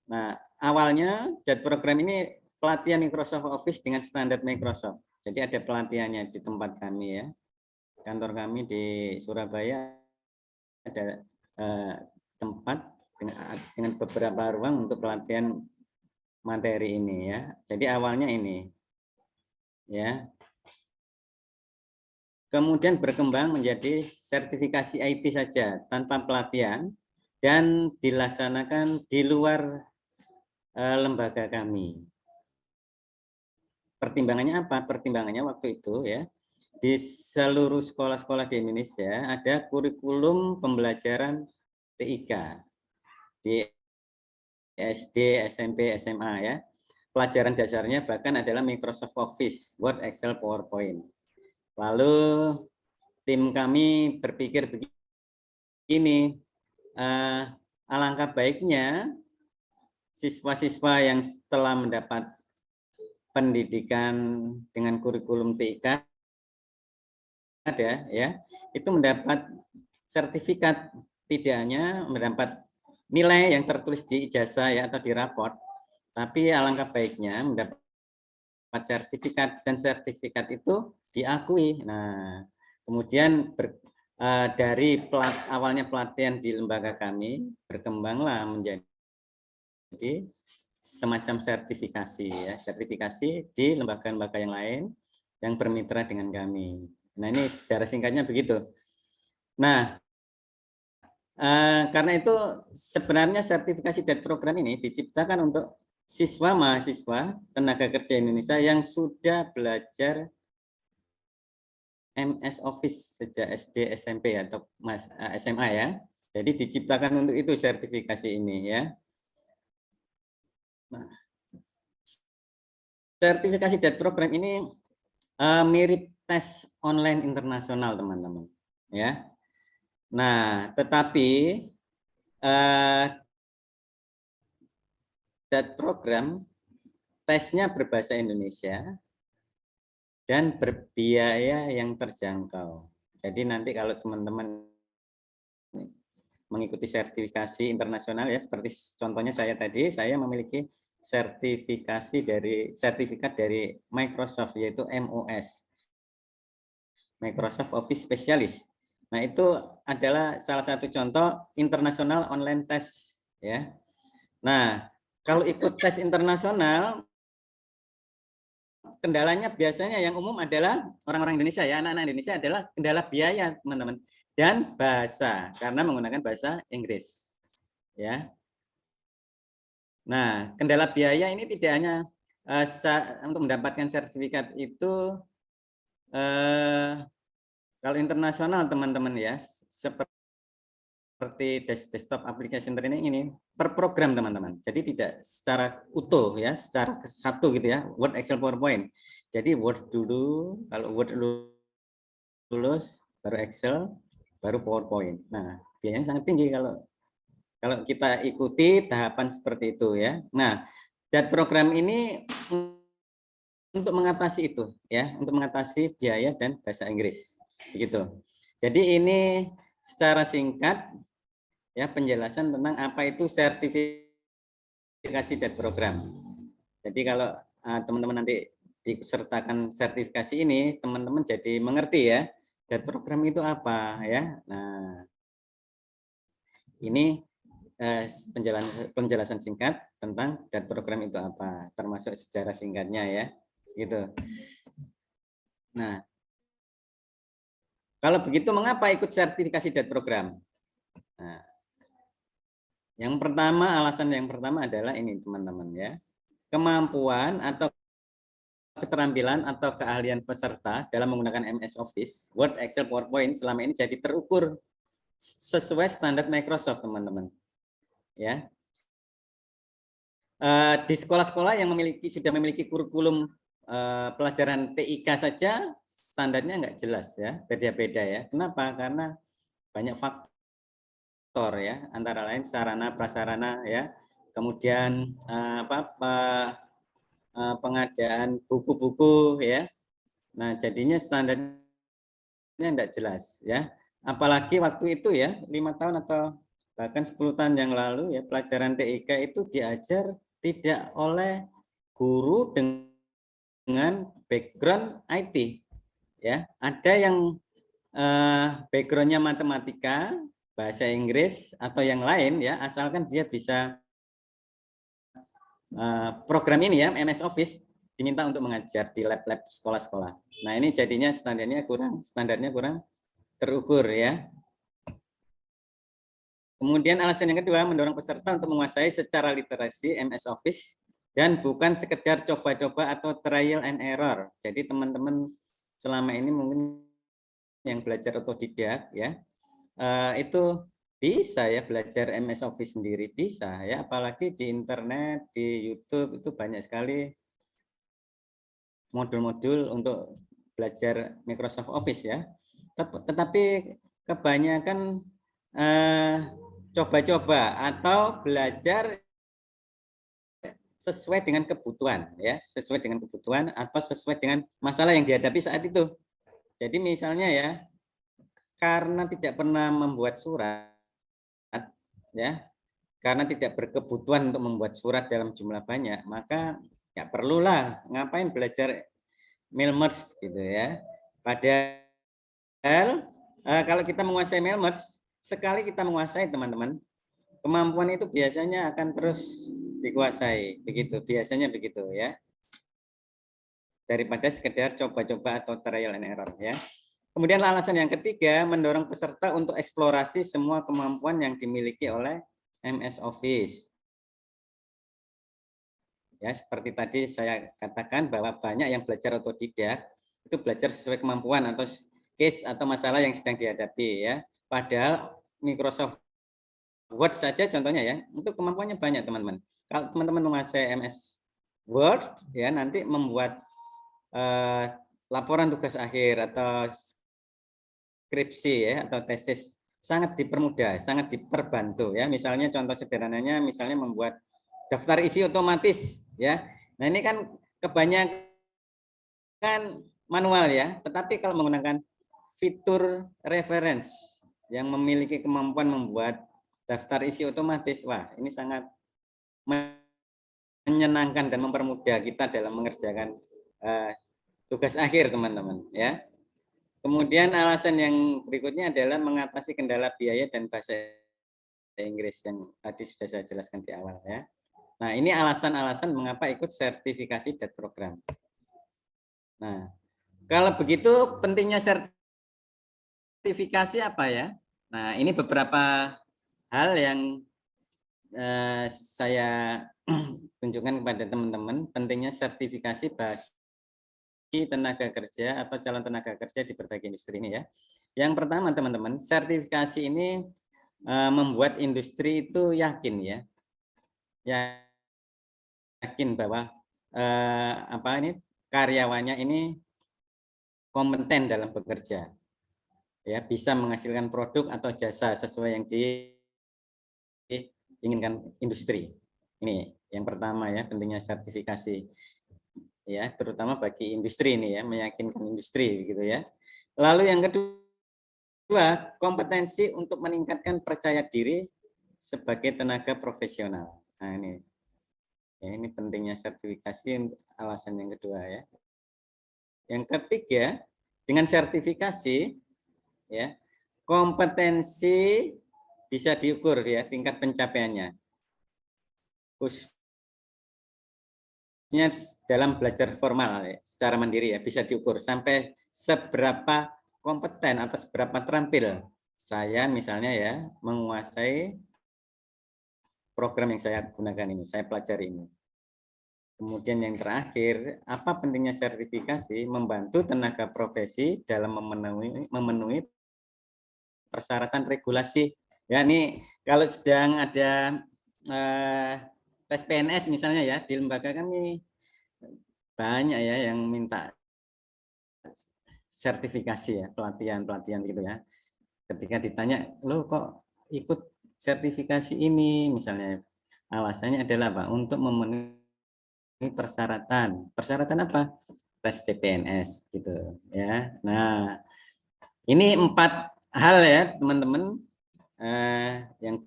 Nah, awalnya DAT program ini pelatihan Microsoft Office dengan standar Microsoft. Jadi ada pelatihannya di tempat kami ya. Kantor kami di Surabaya ada tempat dengan beberapa ruang untuk pelatihan materi ini ya. Jadi awalnya ini ya. Kemudian berkembang menjadi sertifikasi IT saja tanpa pelatihan dan dilaksanakan di luar lembaga kami. Pertimbangannya apa? Pertimbangannya waktu itu ya, di seluruh sekolah-sekolah di Indonesia ada kurikulum pembelajaran TIK di SD, SMP, SMA ya. Pelajaran dasarnya bahkan adalah Microsoft Office, Word, Excel, PowerPoint. Lalu tim kami berpikir begini, alangkah baiknya siswa-siswa yang setelah mendapat pendidikan dengan kurikulum TIK ada ya, itu mendapat sertifikat, tidak hanya mendapat nilai yang tertulis di ijazah ya atau di raport, tapi alangkah baiknya mendapat sertifikat, dan sertifikat itu diakui. Nah, kemudian dari awalnya pelatihan di lembaga kami berkembanglah menjadi semacam sertifikasi ya, sertifikasi di lembaga-lembaga yang lain yang bermitra dengan kami. Nah, ini secara singkatnya begitu. Nah, karena itu sebenarnya sertifikasi dan program ini diciptakan untuk siswa mahasiswa tenaga kerja Indonesia yang sudah belajar MS Office sejak SD, SMP atau SMA ya. Jadi diciptakan untuk itu sertifikasi ini ya. Nah, sertifikasi dan program ini mirip tes online internasional teman-teman ya. Nah, tetapi dat program tesnya berbahasa Indonesia dan berbiaya yang terjangkau. Jadi nanti kalau teman-teman mengikuti sertifikasi internasional ya, seperti contohnya saya tadi, saya memiliki sertifikat dari Microsoft yaitu MOS, Microsoft Office Specialist. Nah, itu adalah salah satu contoh internasional online test ya. Nah, kalau ikut tes internasional kendalanya biasanya yang umum adalah orang-orang Indonesia ya, anak-anak Indonesia adalah kendala biaya, teman-teman, dan bahasa karena menggunakan bahasa Inggris. Ya. Nah, kendala biaya ini tidak hanya untuk mendapatkan sertifikat itu kalau internasional teman-teman ya, seperti desktop application training ini per program teman-teman. Jadi tidak secara utuh ya, secara satu gitu ya, Word, Excel, PowerPoint. Jadi Word dulu, kalau Word lulus, baru Excel, baru PowerPoint. Nah, biayanya sangat tinggi kalau kita ikuti tahapan seperti itu ya. Nah, dan program ini untuk mengatasi itu ya, untuk mengatasi biaya dan bahasa Inggris begitu. Jadi ini secara singkat ya penjelasan tentang apa itu sertifikasi dan program. Jadi kalau teman-teman nanti disertakan sertifikasi ini, teman-teman jadi mengerti ya, dan program itu apa ya. Nah, ini penjelasan singkat tentang dan program itu apa, termasuk sejarah singkatnya ya, gitu. Nah, kalau begitu mengapa ikut sertifikasi dan program? Nah, alasan yang pertama adalah ini teman-teman ya, kemampuan atau keterampilan atau keahlian peserta dalam menggunakan MS Office, Word, Excel, PowerPoint selama ini jadi terukur sesuai standar Microsoft teman-teman. Ya, di sekolah-sekolah yang sudah memiliki kurikulum pelajaran TIK saja standarnya nggak jelas ya, beda-beda ya. Kenapa? Karena banyak faktor ya, antara lain sarana prasarana ya, kemudian pengadaan buku-buku ya. Nah, jadinya standarnya nggak jelas ya. Apalagi waktu itu ya, 5 tahun atau bahkan 10 tahun yang lalu ya, pelajaran TIK itu diajar tidak oleh guru dengan background IT ya. Ada yang backgroundnya matematika, bahasa Inggris atau yang lain ya, asalkan dia bisa program ini ya, MS Office, diminta untuk mengajar di lab-lab sekolah-sekolah. Nah, ini jadinya standarnya kurang terukur ya. Kemudian alasan yang kedua, mendorong peserta untuk menguasai secara literasi MS Office dan bukan sekedar coba-coba atau trial and error. Jadi teman-teman selama ini mungkin yang belajar otodidak ya, itu bisa ya belajar MS Office sendiri bisa ya, apalagi di internet, di YouTube itu banyak sekali modul-modul untuk belajar Microsoft Office ya. Tetapi kebanyakan coba-coba atau belajar sesuai dengan kebutuhan ya, sesuai dengan kebutuhan atau sesuai dengan masalah yang dihadapi saat itu. Jadi misalnya ya, karena tidak pernah membuat surat ya, karena tidak berkebutuhan untuk membuat surat dalam jumlah banyak, maka ya perlulah ngapain belajar mail merge gitu ya. Padahal kalau kita menguasai mail merge, sekali kita menguasai teman-teman, kemampuan itu biasanya akan terus dikuasai, begitu biasanya begitu ya, daripada sekedar coba-coba atau trial and error ya. Kemudian alasan yang ketiga, mendorong peserta untuk eksplorasi semua kemampuan yang dimiliki oleh MS Office. Ya, seperti tadi saya katakan bahwa banyak yang belajar otodidak itu belajar sesuai kemampuan atau case atau masalah yang sedang dihadapi ya. Padahal Microsoft Word saja contohnya ya, untuk kemampuannya banyak teman-teman. Kalau teman-teman menguasai MS Word ya, nanti membuat laporan tugas akhir atau skripsi ya atau tesis sangat dipermudah, sangat diperbantu ya. Misalnya contoh sederhananya misalnya membuat daftar isi otomatis ya. Nah, ini kan kebanyakan manual ya, tetapi kalau menggunakan fitur reference yang memiliki kemampuan membuat daftar isi otomatis, wah ini sangat menyenangkan dan mempermudah kita dalam mengerjakan tugas akhir teman-teman ya. Kemudian alasan yang berikutnya adalah mengatasi kendala biaya dan bahasa Inggris yang tadi sudah saya jelaskan di awal ya. Nah, ini alasan-alasan mengapa ikut sertifikasi DAT program. Nah, kalau begitu pentingnya sertifikasi apa ya? Nah, ini beberapa hal yang saya tunjukkan kepada teman-teman, pentingnya sertifikasi bagi tenaga kerja atau calon tenaga kerja di berbagai industri ini ya. Yang pertama teman-teman, sertifikasi ini membuat industri itu yakin ya, yakin bahwa karyawannya ini kompeten dalam bekerja, ya bisa menghasilkan produk atau jasa sesuai yang diinginkan industri. Ini yang pertama ya, pentingnya sertifikasi ya, terutama bagi industri ini ya, meyakinkan industri gitu ya. Lalu yang kedua, kompetensi untuk meningkatkan percaya diri sebagai tenaga profesional. Nah ini ya, ini pentingnya sertifikasi, alasan yang kedua ya. Yang ketiga, dengan sertifikasi ya, kompetensi bisa diukur ya, tingkat pencapaiannya. Khususnya dalam belajar formal ya, secara mandiri ya, bisa diukur sampai seberapa kompeten atau seberapa terampil saya misalnya ya menguasai program yang saya gunakan ini, saya pelajari ini. Kemudian yang terakhir, apa pentingnya sertifikasi? Membantu tenaga profesi dalam memenuhi persyaratan regulasi. Ya, ini kalau sedang ada tes PNS misalnya ya, di lembaga kami banyak ya yang minta sertifikasi ya, pelatihan gitu ya. Ketika ditanya, lo kok ikut sertifikasi ini misalnya, alasannya adalah Pak, untuk memenuhi persyaratan. Persyaratan apa? Tes CPNS gitu ya. Nah, ini 4 hal ya teman-teman yang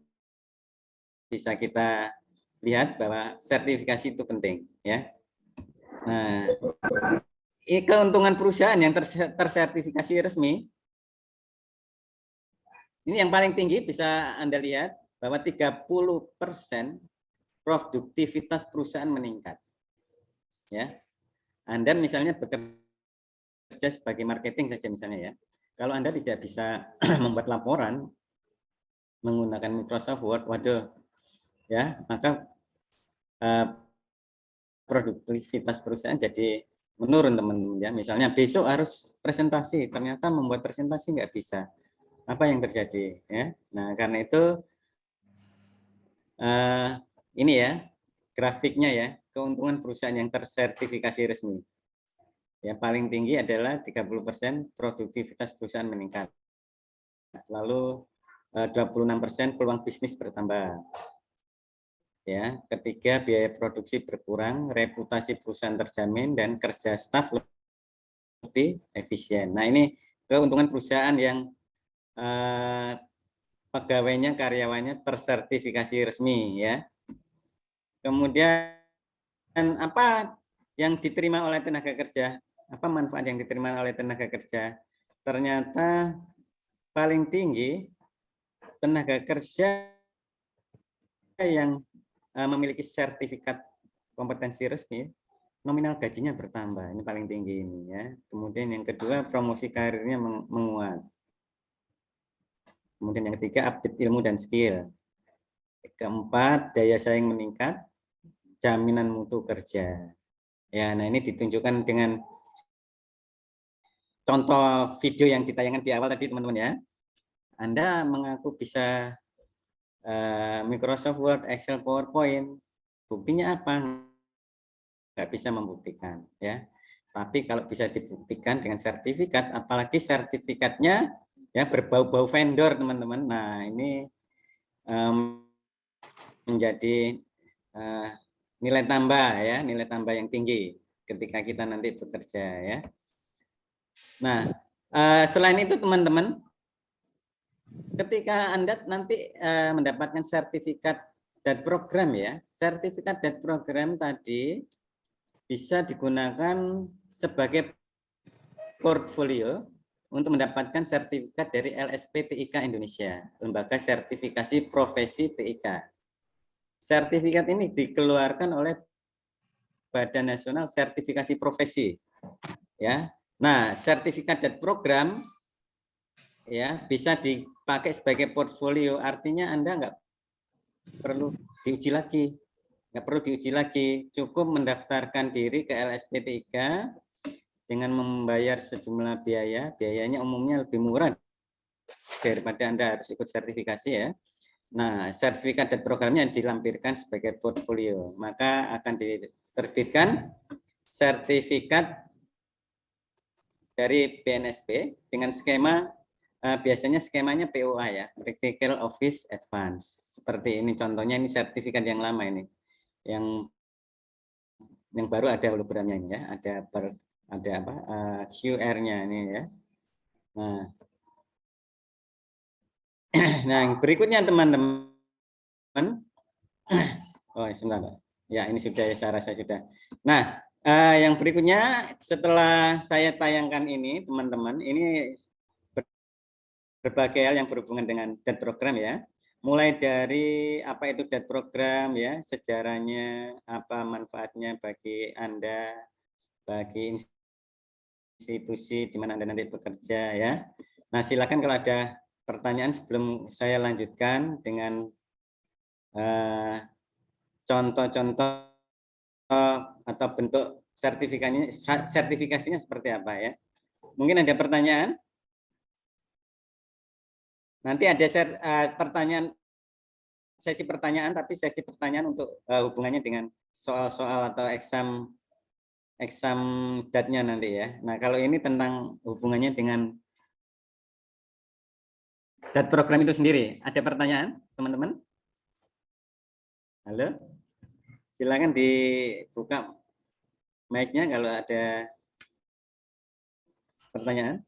bisa kita lihat bahwa sertifikasi itu penting ya. Nah, ini keuntungan perusahaan yang tersertifikasi resmi. Ini yang paling tinggi bisa Anda lihat bahwa 30% produktivitas perusahaan meningkat. Ya. Anda misalnya bekerja sebagai marketing saja misalnya ya. Kalau Anda tidak bisa membuat laporan menggunakan Microsoft Word, waduh ya, maka produktivitas perusahaan jadi menurun teman-teman ya. Misalnya besok harus presentasi, ternyata membuat presentasi nggak bisa. Apa yang terjadi ya? Nah, karena itu ini ya grafiknya ya, keuntungan perusahaan yang tersertifikasi resmi. Ya, paling tinggi adalah 30% produktivitas perusahaan meningkat. Lalu 26% peluang bisnis bertambah. Ya, ketiga biaya produksi berkurang, reputasi perusahaan terjamin dan kerja staf lebih efisien. Nah, ini keuntungan perusahaan yang pegawainya, karyawannya tersertifikasi resmi ya. Kemudian apa yang diterima oleh tenaga kerja? Apa manfaat yang diterima oleh tenaga kerja? Ternyata paling tinggi tenaga kerja yang memiliki sertifikat kompetensi resmi, nominal gajinya bertambah. Ini paling tinggi ini ya. Kemudian yang kedua, promosi karirnya menguat. Kemudian yang ketiga, update ilmu dan skill. Keempat, daya saing meningkat, jaminan mutu kerja. Ya, nah ini ditunjukkan dengan contoh video yang ditayangkan di awal tadi teman-teman ya. Anda mengaku bisa Microsoft Word, Excel, PowerPoint. Buktinya apa? Nggak bisa membuktikan ya. Tapi kalau bisa dibuktikan dengan sertifikat, apalagi sertifikatnya ya berbau-bau vendor teman-teman. Nah ini menjadi nilai tambah ya, nilai tambah yang tinggi ketika kita nanti bekerja ya. Nah, selain itu teman-teman, ketika Anda nanti mendapatkan sertifikat dan program ya, sertifikat dan program tadi bisa digunakan sebagai portfolio untuk mendapatkan sertifikat dari LSP TIK Indonesia, Lembaga Sertifikasi Profesi TIK. Sertifikat ini dikeluarkan oleh Badan Nasional Sertifikasi Profesi. Ya. Nah, sertifikat dan program ya bisa dipakai sebagai portfolio, artinya Anda nggak perlu diuji lagi, cukup mendaftarkan diri ke LSP3 dengan membayar sejumlah biayanya umumnya lebih murah daripada Anda harus ikut sertifikasi ya. Nah, sertifikat dan programnya dilampirkan sebagai portfolio, maka akan diterbitkan sertifikat dari BNSP dengan skema biasanya skemanya POA ya, Practical Office Advance. Seperti ini contohnya, ini sertifikat yang lama ini. Yang baru ada hologramnya ini ya, ada apa? QR-nya ini ya. Nah, nah yang berikutnya teman-teman. Oh, sebentar. Ya, ini sudah ya, saya rasa sudah. Nah, yang berikutnya setelah saya tayangkan ini, teman-teman, ini berbagai hal yang berhubungan dengan DAT program ya. Mulai dari apa itu DAT program ya, sejarahnya, apa manfaatnya bagi Anda, bagi institusi di mana Anda nanti bekerja ya. Nah, silakan kalau ada pertanyaan sebelum saya lanjutkan dengan contoh-contoh atau bentuk sertifikasinya seperti apa ya. Mungkin ada pertanyaan? Nanti ada pertanyaan, sesi pertanyaan, tapi sesi pertanyaan untuk hubungannya dengan soal-soal atau exam datnya nanti ya. Nah, kalau ini tentang hubungannya dengan dat program itu sendiri. Ada pertanyaan, teman-teman? Halo? Silakan dibuka mic-nya kalau ada pertanyaan.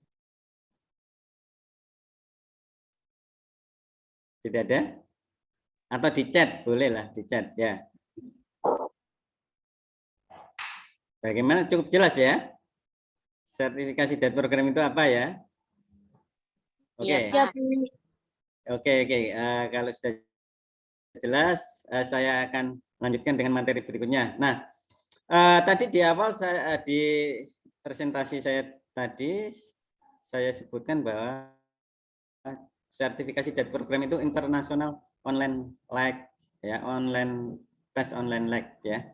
Tidak ada? Atau di chat, bolehlah di chat ya. Bagaimana, cukup jelas ya? Sertifikasi DAT program itu apa ya? Oke. Oke. Kalau sudah jelas, saya akan lanjutkan dengan materi berikutnya. Nah, tadi di awal di presentasi saya tadi saya sebutkan bahwa sertifikasi DAT program itu internasional online like ya, tes online like ya.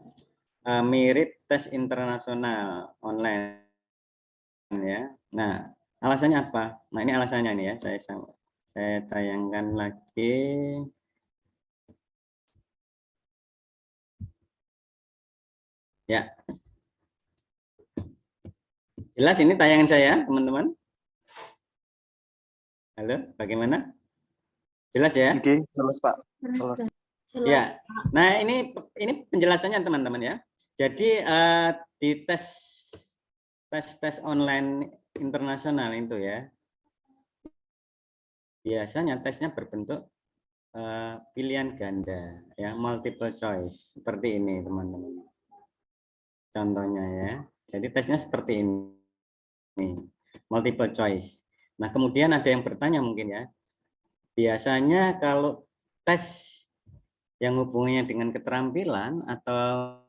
mirip tes internasional online ya. Nah, alasannya apa? Nah, ini alasannya nih ya. Saya tayangkan lagi. Ya. Jelas ini tayangan saya, teman-teman? Halo, bagaimana? Jelas ya? Oke, jelas Pak. Jelas, Jelas. Jelas. Ya. Nah, ini penjelasannya teman-teman ya. Jadi di tes online internasional itu ya, biasanya tesnya berbentuk pilihan ganda ya, multiple choice seperti ini teman-teman. Contohnya ya. Jadi tesnya seperti ini. Multiple choice. Nah, kemudian ada yang bertanya mungkin ya. Biasanya kalau tes yang hubungannya dengan keterampilan atau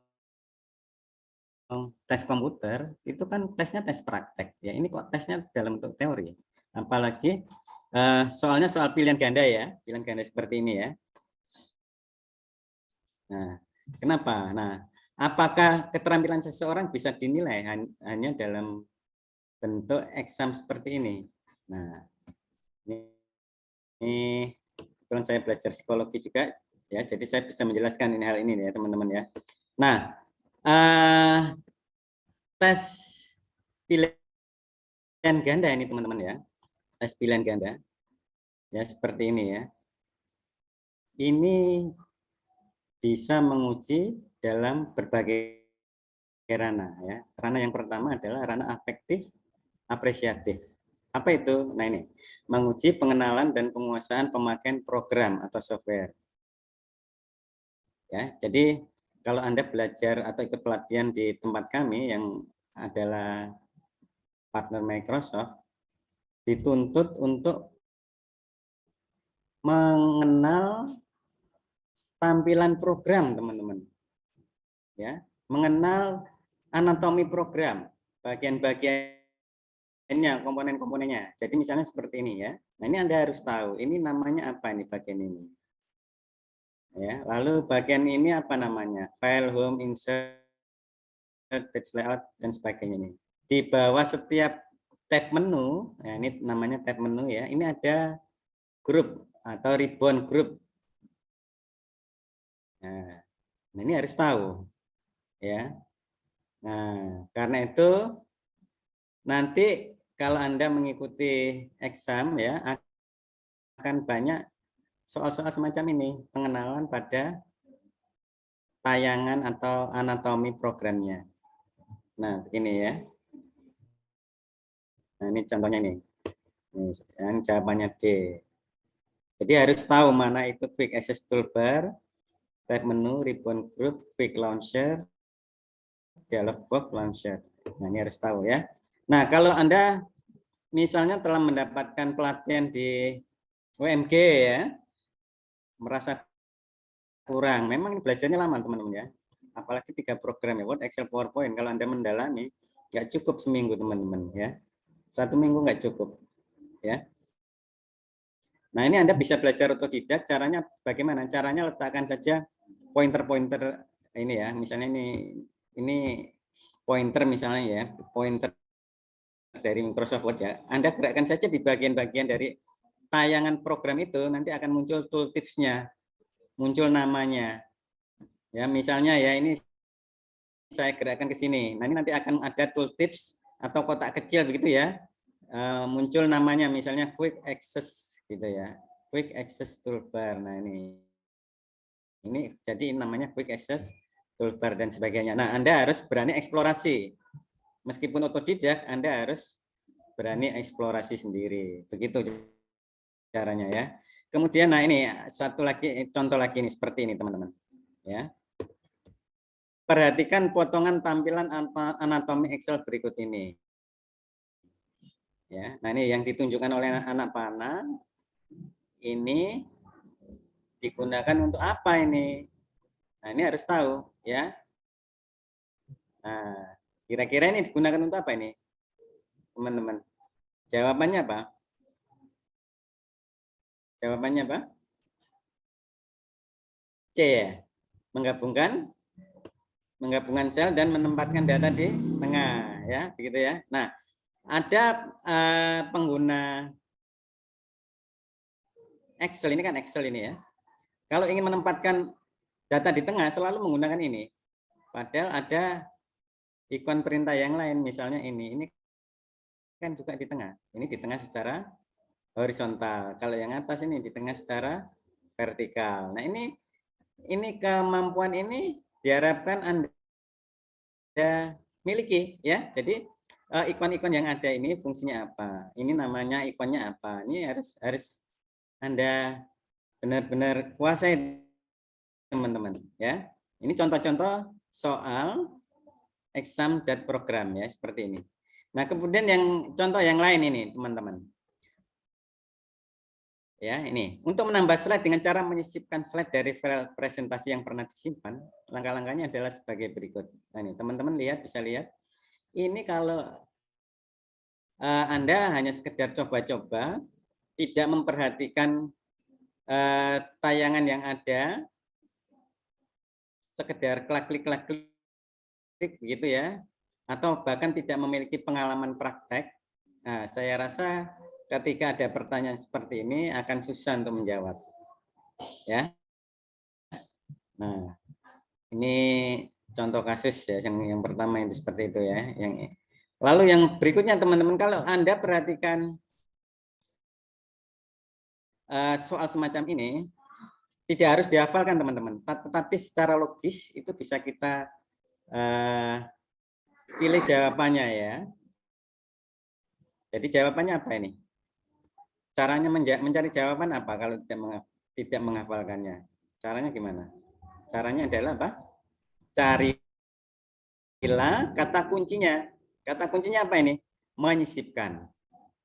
tes komputer itu kan tesnya tes praktek ya. Ini kok tesnya dalam bentuk teori. Apalagi soalnya soal pilihan ganda ya, pilihan ganda seperti ini ya. Nah, kenapa? Nah, apakah keterampilan seseorang bisa dinilai hanya dalam bentuk exam seperti ini? Nah, ini kebetulan saya belajar psikologi juga ya, jadi saya bisa menjelaskan ini hal ini ya teman-teman ya. Nah, tes pilihan ganda ini teman-teman ya, tes pilihan ganda ya seperti ini ya. Ini bisa menguji dalam berbagai ranah ya. Ranah yang pertama adalah ranah afektif apresiatif. Apa itu? Nah ini, menguji pengenalan dan penguasaan pemakaian program atau software. Ya, jadi kalau Anda belajar atau ikut pelatihan di tempat kami yang adalah partner Microsoft, dituntut untuk mengenal tampilan program, teman-teman. Ya, mengenal anatomi program, bagian-bagiannya, komponen-komponennya. Jadi misalnya seperti ini ya. Nah, ini Anda harus tahu, ini namanya apa nih bagian ini. Ya, lalu bagian ini apa namanya? File, home, insert, page layout dan sebagainya ini. Di bawah setiap tab menu, ya ini namanya tab menu ya. Ini ada grup atau ribbon group. Nah, ini harus tahu ya. Nah, karena itu nanti kalau Anda mengikuti exam ya akan banyak soal-soal semacam ini, pengenalan pada tayangan atau anatomi programnya. Nah, begini ya. Nah, ini contohnya nih. Nih, yang jawabannya D. Jadi harus tahu mana itu quick access toolbar, tab menu, ribbon group, quick launcher, dialog box launcher. Nah, ini harus tahu ya. Nah, kalau Anda misalnya telah mendapatkan pelatihan di UMG ya, merasa kurang, memang belajarnya lama teman-teman ya. Apalagi 3 program ya, Word, Excel, PowerPoint. Kalau Anda mendalami, nggak cukup seminggu teman-teman ya. 1 minggu nggak cukup ya. Nah, ini Anda bisa belajar otodidak. Caranya bagaimana? Caranya letakkan saja pointer-pointer ini ya. Misalnya ini pointer misalnya ya, pointer dari Microsoft Word ya. Anda gerakkan saja di bagian-bagian dari tayangan program itu, nanti akan muncul tooltips-nya, muncul namanya. Ya, misalnya ya ini saya gerakkan ke sini. Nah, ini nanti akan ada tooltips atau kotak kecil begitu ya. Muncul namanya misalnya quick access gitu ya, quick access toolbar. Nah ini jadi namanya quick access toolbar dan sebagainya. Nah, Anda harus berani eksplorasi, meskipun otodidak Anda harus berani eksplorasi sendiri, begitu caranya ya. Kemudian nah ini satu lagi contoh lagi ini seperti ini teman-teman ya. Perhatikan potongan tampilan anatomi Excel berikut ini. Ya, nah ini yang ditunjukkan oleh anak panah ini digunakan untuk apa ini? Nah, ini harus tahu ya. Nah, kira-kira ini digunakan untuk apa ini? Teman-teman. Jawabannya apa? Jawabannya apa? C ya. Menggabungkan menggabungkan sel dan menempatkan data di tengah, ya, begitu ya. Nah, ada pengguna Excel, ini kan Excel ini ya. Kalau ingin menempatkan data di tengah selalu menggunakan ini. Padahal ada ikon perintah yang lain, misalnya ini kan juga di tengah. Ini di tengah secara horizontal. Kalau yang atas ini di tengah secara vertikal. Nah, ini kemampuan ini diharapkan Anda miliki, ya. Jadi ikon-ikon yang ada ini fungsinya apa? Ini namanya ikonnya apa? Ini harus Anda benar-benar kuasai, teman-teman, ya. Ini contoh-contoh soal exam.program ya, seperti ini. Nah, kemudian yang contoh yang lain ini, teman-teman. Ya, ini untuk menambah slide dengan cara menyisipkan slide dari file presentasi yang pernah disimpan, langkah-langkahnya adalah sebagai berikut. Nah, ini teman-teman bisa lihat. Ini kalau Anda hanya sekedar coba-coba, tidak memperhatikan tayangan yang ada, sekedar klik begitu ya, atau bahkan tidak memiliki pengalaman praktek. Nah, saya rasa ketika ada pertanyaan seperti ini akan susah untuk menjawab, ya. Nah, ini contoh kasus ya, yang pertama itu seperti itu ya. Lalu yang berikutnya, teman-teman, kalau Anda perhatikan soal semacam ini, tidak harus dihafalkan, teman-teman, tetapi secara logis itu bisa kita pilih jawabannya ya. Jadi jawabannya apa ini? Caranya mencari jawaban apa kalau tidak menghafalkannya? Caranya gimana? Caranya adalah apa? Carilah kata kuncinya. Kata kuncinya apa ini? Menyisipkan.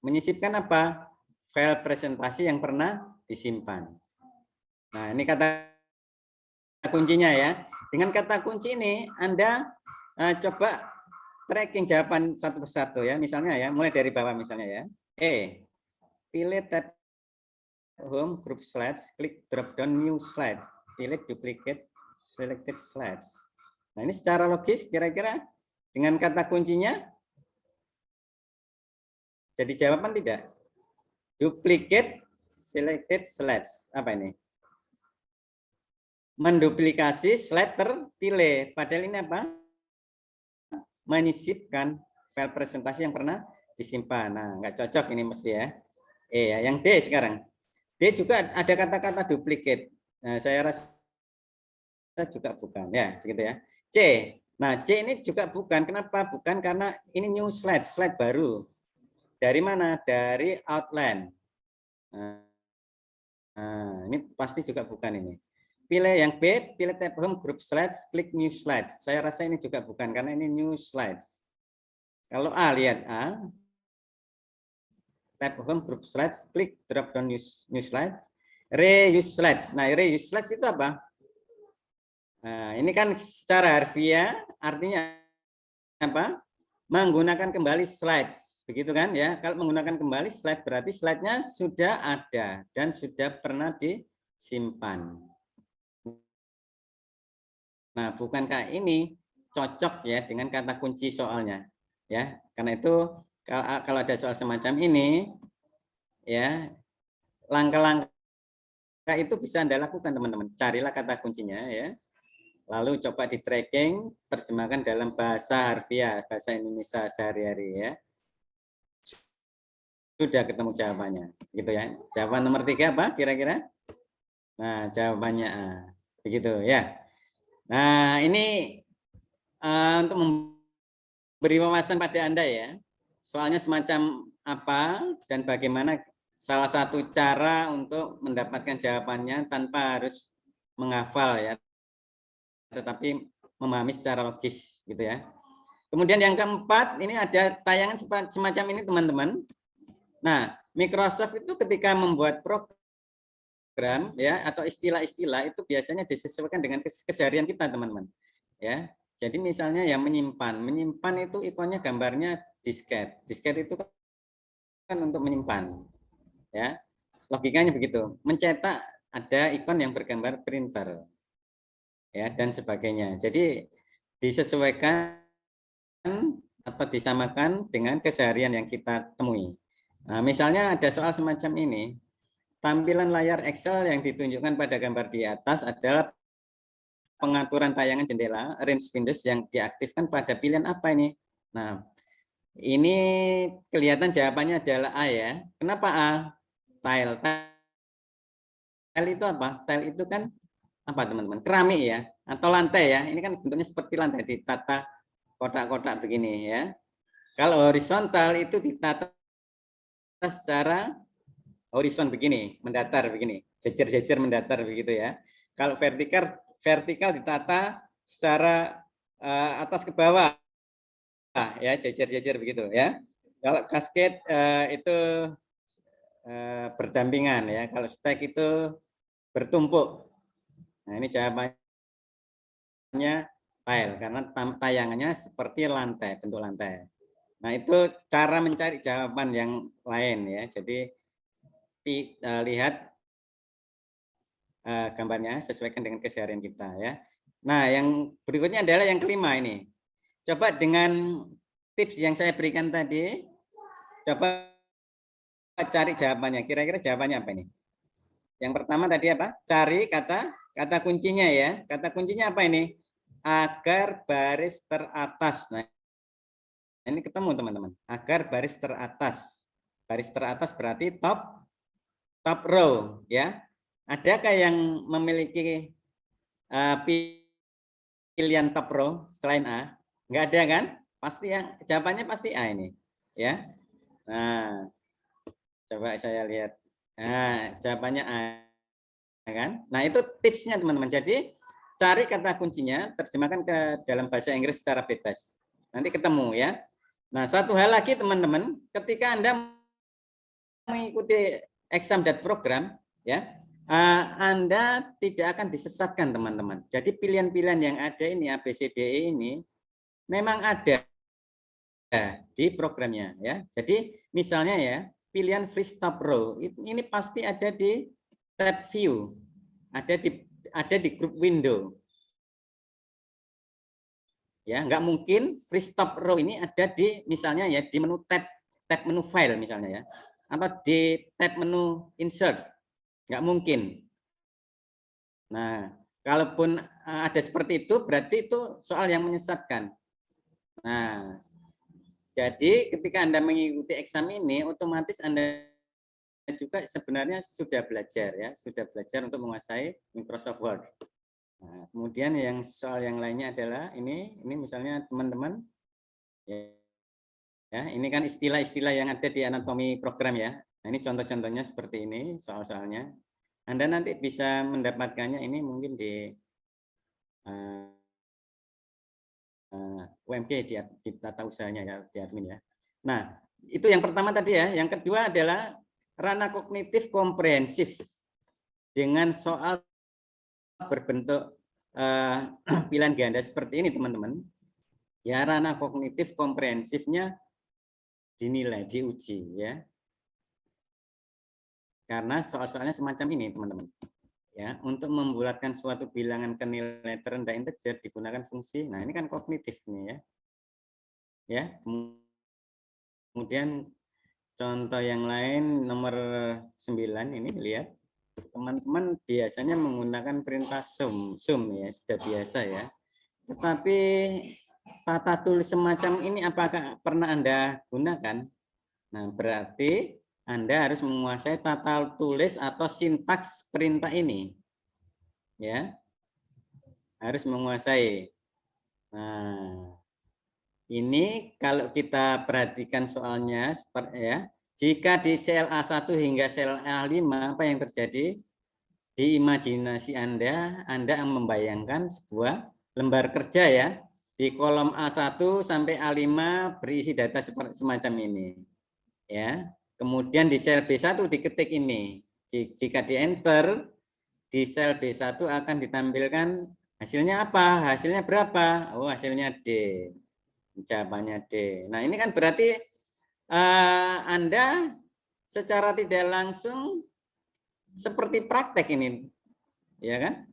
Menyisipkan apa? File presentasi yang pernah disimpan. Nah, ini kata kuncinya ya. Dengan kata kunci ini Anda coba tracking jawaban satu persatu ya. Misalnya ya, mulai dari bawah misalnya ya. Pilih tab home group slides, klik drop down new slide, pilih duplicate selected slides. Nah, ini secara logis kira-kira dengan kata kuncinya jadi jawaban tidak? Duplicate selected slides. Apa ini? Menduplikasi slide terpilih. Padahal ini apa? Menyisipkan file presentasi yang pernah disimpan. Nah, nggak cocok ini mesti ya. Ya, yang D sekarang. D juga ada kata-kata duplicate. Nah, saya rasa juga bukan ya, begitu ya. C. Nah, C ini juga bukan. Kenapa? Bukan karena ini new slide, slide baru. Dari mana? Dari outline. Nah, ini pasti juga bukan ini. Pilih yang B, pilih tab home group slides, klik new slides. Saya rasa ini juga bukan karena ini new slides. Kalau A, lihat A. Tab home group slides, klik drop down new slide. Reuse slides. Nah, reuse slides itu apa? Nah, ini kan secara harfiah artinya apa? Menggunakan kembali slides, begitu kan ya? Kalau menggunakan kembali slide berarti slide-nya sudah ada dan sudah pernah disimpan. Nah, bukankah ini cocok ya dengan kata kunci soalnya? Ya, karena itu kalau ada soal semacam ini, ya langkah-langkah itu bisa Anda lakukan, teman-teman. Carilah kata kuncinya ya. Lalu coba di tracking, terjemahkan dalam bahasa harfiah, bahasa Indonesia sehari-hari ya. Sudah ketemu jawabannya, gitu ya. Jawaban nomor 3 apa kira-kira? Nah, jawabannya A. Begitu ya. Nah, ini untuk memberi wawasan pada Anda ya. Soalnya semacam apa dan bagaimana salah satu cara untuk mendapatkan jawabannya tanpa harus menghafal ya, tetapi memahami secara logis gitu ya. Kemudian yang keempat, ini ada tayangan semacam ini, teman-teman. Nah, Microsoft itu ketika membuat program ya atau istilah-istilah itu biasanya disesuaikan dengan keseharian kita, teman-teman. Ya. Jadi misalnya yang menyimpan itu ikonnya gambarnya disket. Disket itu kan untuk menyimpan. Ya. Logikanya begitu. Mencetak ada ikon yang bergambar printer. Ya, dan sebagainya. Jadi disesuaikan atau disamakan dengan keseharian yang kita temui. Nah, misalnya ada soal semacam ini, tampilan layar Excel yang ditunjukkan pada gambar di atas adalah pengaturan tayangan jendela, range windows yang diaktifkan pada pilihan apa ini? Nah, ini kelihatan jawabannya adalah A ya. Kenapa A? Tile. Tile itu apa? Tile itu kan apa teman-teman? Keramik ya, atau lantai ya. Ini kan bentuknya seperti lantai, ditata kotak-kotak begini ya. Kalau horizontal itu ditata secara horizon begini, mendatar begini, jejer-jejer mendatar begitu ya. Kalau vertikal ditata secara atas ke bawah ya, jejer-jejer begitu ya. Kalau cascade itu berdampingan ya. Kalau stack itu bertumpuk. Nah, ini jawabannya tile karena tayangannya seperti lantai, bentuk lantai. Nah, itu cara mencari jawaban yang lain ya. Jadi lihat gambarnya sesuaikan dengan keseharian kita ya. Nah, yang berikutnya adalah yang kelima ini. Coba dengan tips yang saya berikan tadi, coba cari jawabannya. Kira-kira jawabannya apa ini? Yang pertama tadi apa? Cari kata kuncinya ya. Kata kuncinya apa ini? Agar baris teratas. Nah, ini ketemu teman-teman. Agar baris teratas. Baris teratas berarti top row ya. Adakah yang memiliki pilihan top row selain A? Enggak ada kan? Pasti yang jawabannya pasti A ini ya. Nah, coba saya lihat. Nah, jawabannya A kan? Nah, itu tipsnya teman-teman. Jadi cari kata kuncinya, terjemahkan ke dalam bahasa Inggris secara bebas. Nanti ketemu ya. Nah, satu hal lagi teman-teman, ketika Anda mengikuti exam.program ya, Anda tidak akan disesatkan teman-teman. Jadi pilihan-pilihan yang ada ini ABCDE ini memang ada di programnya ya. Jadi misalnya ya, pilihan free stop row ini pasti ada di tab view, ada di group window. Ya, nggak mungkin free stop row ini ada di misalnya ya di menu tab menu file misalnya ya, atau di tab menu insert, nggak mungkin. Nah, kalaupun ada seperti itu berarti itu soal yang menyesatkan. Nah, jadi ketika Anda mengikuti exam ini otomatis Anda juga sebenarnya sudah belajar ya, sudah belajar untuk menguasai Microsoft Word. Nah, kemudian yang soal yang lainnya adalah ini misalnya teman-teman ya, ini kan istilah-istilah yang ada di anatomi program ya. Nah, ini contoh-contohnya seperti ini soal-soalnya. Anda nanti bisa mendapatkannya ini mungkin di UMG di tata usahanya ya, di admin ya. Nah, itu yang pertama tadi ya. Yang kedua adalah ranah kognitif komprehensif dengan soal berbentuk pilihan ganda seperti ini teman-teman. Ya, ranah kognitif komprehensifnya dinilai, diuji ya. Karena soal-soalnya semacam ini teman-teman. Ya, untuk membulatkan suatu bilangan ke nilai terendah integer digunakan fungsi. Nah, ini kan kognitif nih ya. Ya. Kemudian contoh yang lain nomor 9 ini lihat. Teman-teman biasanya menggunakan perintah sum ya, sudah biasa ya. Tetapi tata tulis semacam ini apakah pernah Anda gunakan? Nah, berarti Anda harus menguasai tata tulis atau sintaks perintah ini. Ya. Harus menguasai. Nah, ini kalau kita perhatikan soalnya ya, jika di sel A1 hingga sel A5 apa yang terjadi? Di imajinasi Anda membayangkan sebuah lembar kerja ya. Di kolom A1 sampai A5 berisi data semacam ini. Ya. Kemudian di sel B1 diketik ini. Jika di enter, di sel B1 akan ditampilkan hasilnya apa? Hasilnya berapa? Oh, hasilnya D. Jawabannya D. Nah, ini kan berarti Anda secara tidak langsung seperti praktek ini. Ya kan?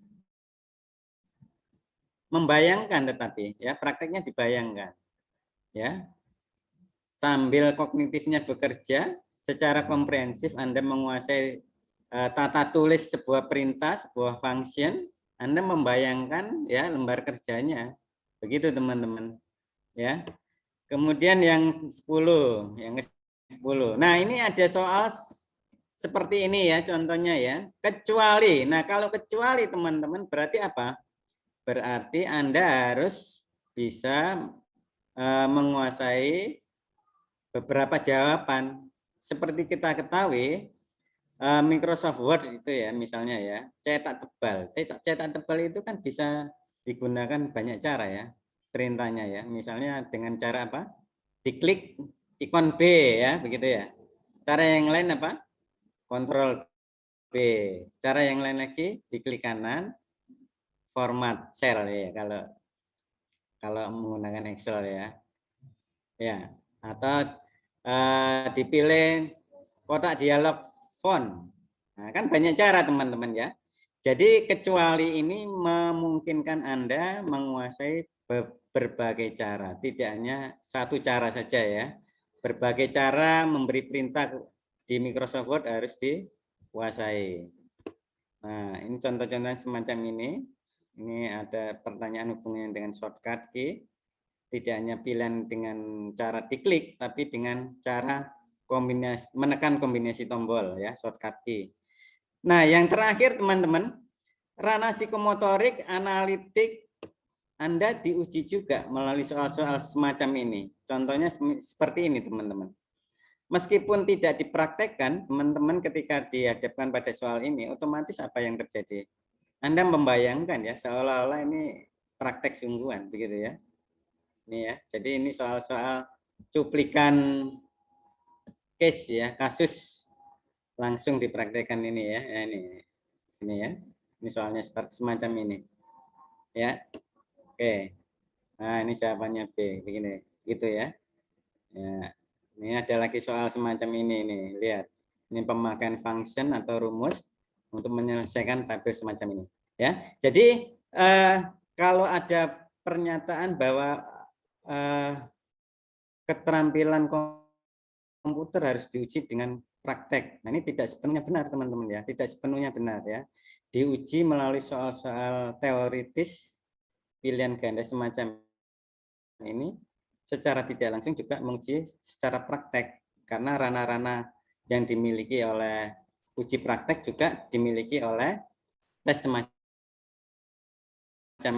membayangkan, tetapi ya prakteknya dibayangkan. Ya. Sambil kognitifnya bekerja, secara komprehensif Anda menguasai tata tulis sebuah perintah, sebuah function, Anda membayangkan ya lembar kerjanya. Begitu teman-teman. Ya. Kemudian yang 10, yang ke-10. Nah, ini ada soal seperti ini ya contohnya ya. Kecuali. Nah, kalau kecuali teman-teman berarti apa? Berarti Anda harus bisa menguasai beberapa jawaban. Seperti kita ketahui, Microsoft Word itu ya misalnya ya, cetak tebal. Cetak tebal itu kan bisa digunakan banyak cara ya perintahnya ya. Misalnya dengan cara apa? Diklik ikon B ya, begitu ya. Cara yang lain apa? Kontrol B. Cara yang lain lagi diklik kanan, format cell ya kalau menggunakan Excel ya. Ya, atau dipilih kotak dialog font. Nah, kan banyak cara teman-teman ya. Jadi kecuali ini memungkinkan Anda menguasai berbagai cara, tidak hanya satu cara saja ya. Berbagai cara memberi perintah di Microsoft Word harus dikuasai. Nah, ini contoh-contoh semacam ini. Ini ada pertanyaan hubungannya dengan shortcut key. Tidak hanya pilihan dengan cara diklik, tapi dengan cara kombinasi, menekan kombinasi tombol ya, shortcut key. Nah, yang terakhir teman-teman, ranah psikomotorik, analitik Anda diuji juga melalui soal-soal semacam ini. Contohnya seperti ini teman-teman. Meskipun tidak dipraktekkan, teman-teman ketika dihadapkan pada soal ini, otomatis apa yang terjadi? Anda membayangkan ya, seolah-olah ini praktek sungguhan, begitu ya. Ini ya, jadi ini soal-soal cuplikan case ya, kasus langsung dipraktekkan ini ya. Nah, ini ya, ini soalnya seperti semacam ini ya. Oke, nah ini jawabannya B, begini, gitu ya. Ya, ini ada lagi soal semacam ini nih, lihat. Ini pemakaian function atau rumus untuk menyelesaikan tabel semacam ini. Ya, jadi kalau ada pernyataan bahwa keterampilan komputer harus diuji dengan praktek. Nah, ini tidak sepenuhnya benar teman-teman ya, tidak sepenuhnya benar ya. Diuji melalui soal-soal teoritis pilihan ganda semacam ini secara tidak langsung juga menguji secara praktek karena ranah-ranah yang dimiliki oleh uji praktek juga dimiliki oleh tes semacam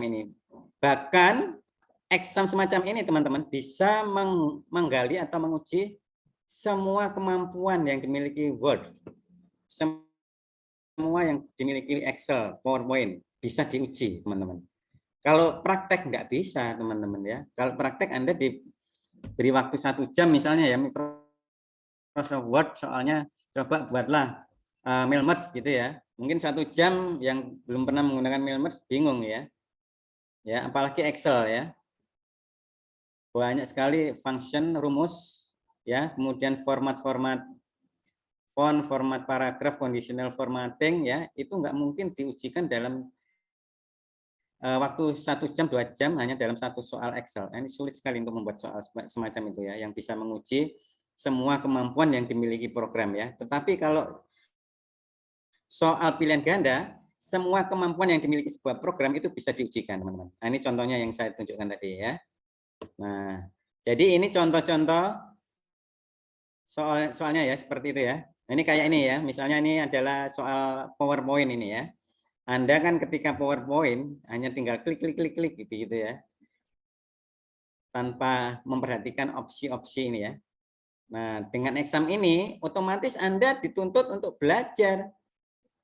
ini. Bahkan exam semacam ini teman-teman bisa menggali atau menguji semua kemampuan yang dimiliki Word, semua yang dimiliki Excel, PowerPoint bisa diuji teman-teman. Kalau praktek nggak bisa teman-teman ya. Kalau praktek Anda diberi waktu 1 jam misalnya ya, Microsoft Word soalnya coba buatlah Mailmerge gitu ya. Mungkin 1 jam yang belum pernah menggunakan Mailmerge bingung ya. Ya, apalagi Excel ya. Banyak sekali function, rumus ya, kemudian format-format font, format paragraf, conditional formatting ya, itu nggak mungkin diujikan dalam waktu 1 jam 2 jam hanya dalam satu soal Excel. Ini sulit sekali untuk membuat soal semacam itu ya, yang bisa menguji semua kemampuan yang dimiliki program ya. Tetapi kalau soal pilihan ganda, semua kemampuan yang dimiliki sebuah program itu bisa diujikan teman-teman. Nah, ini contohnya yang saya tunjukkan tadi ya. Nah, jadi ini contoh-contoh soalnya ya seperti itu ya. Nah, ini kayak ini ya, misalnya ini adalah soal PowerPoint ini ya. Anda kan ketika PowerPoint hanya tinggal klik gitu ya. Tanpa memperhatikan opsi-opsi ini ya. Nah, dengan exam ini otomatis Anda dituntut untuk belajar.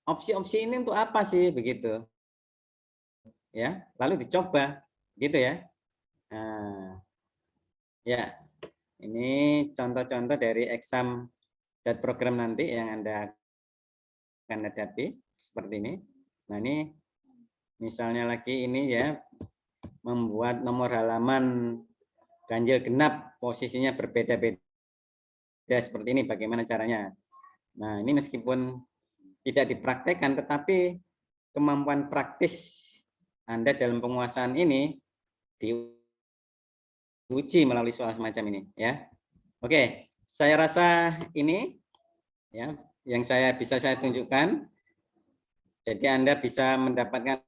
Opsi-opsi ini untuk apa sih begitu? Ya, lalu dicoba gitu ya. Nah, ya. Ini contoh-contoh dari exam dan program nanti yang Anda akan hadapi seperti ini. Nah, ini misalnya lagi ini ya, membuat nomor halaman ganjil genap posisinya berbeda-beda seperti ini, bagaimana caranya. Nah, ini meskipun tidak dipraktekkan tetapi kemampuan praktis Anda dalam penguasaan ini diuji melalui soal semacam ini, ya. Oke, saya rasa ini ya yang bisa saya tunjukkan. Jadi Anda bisa mendapatkan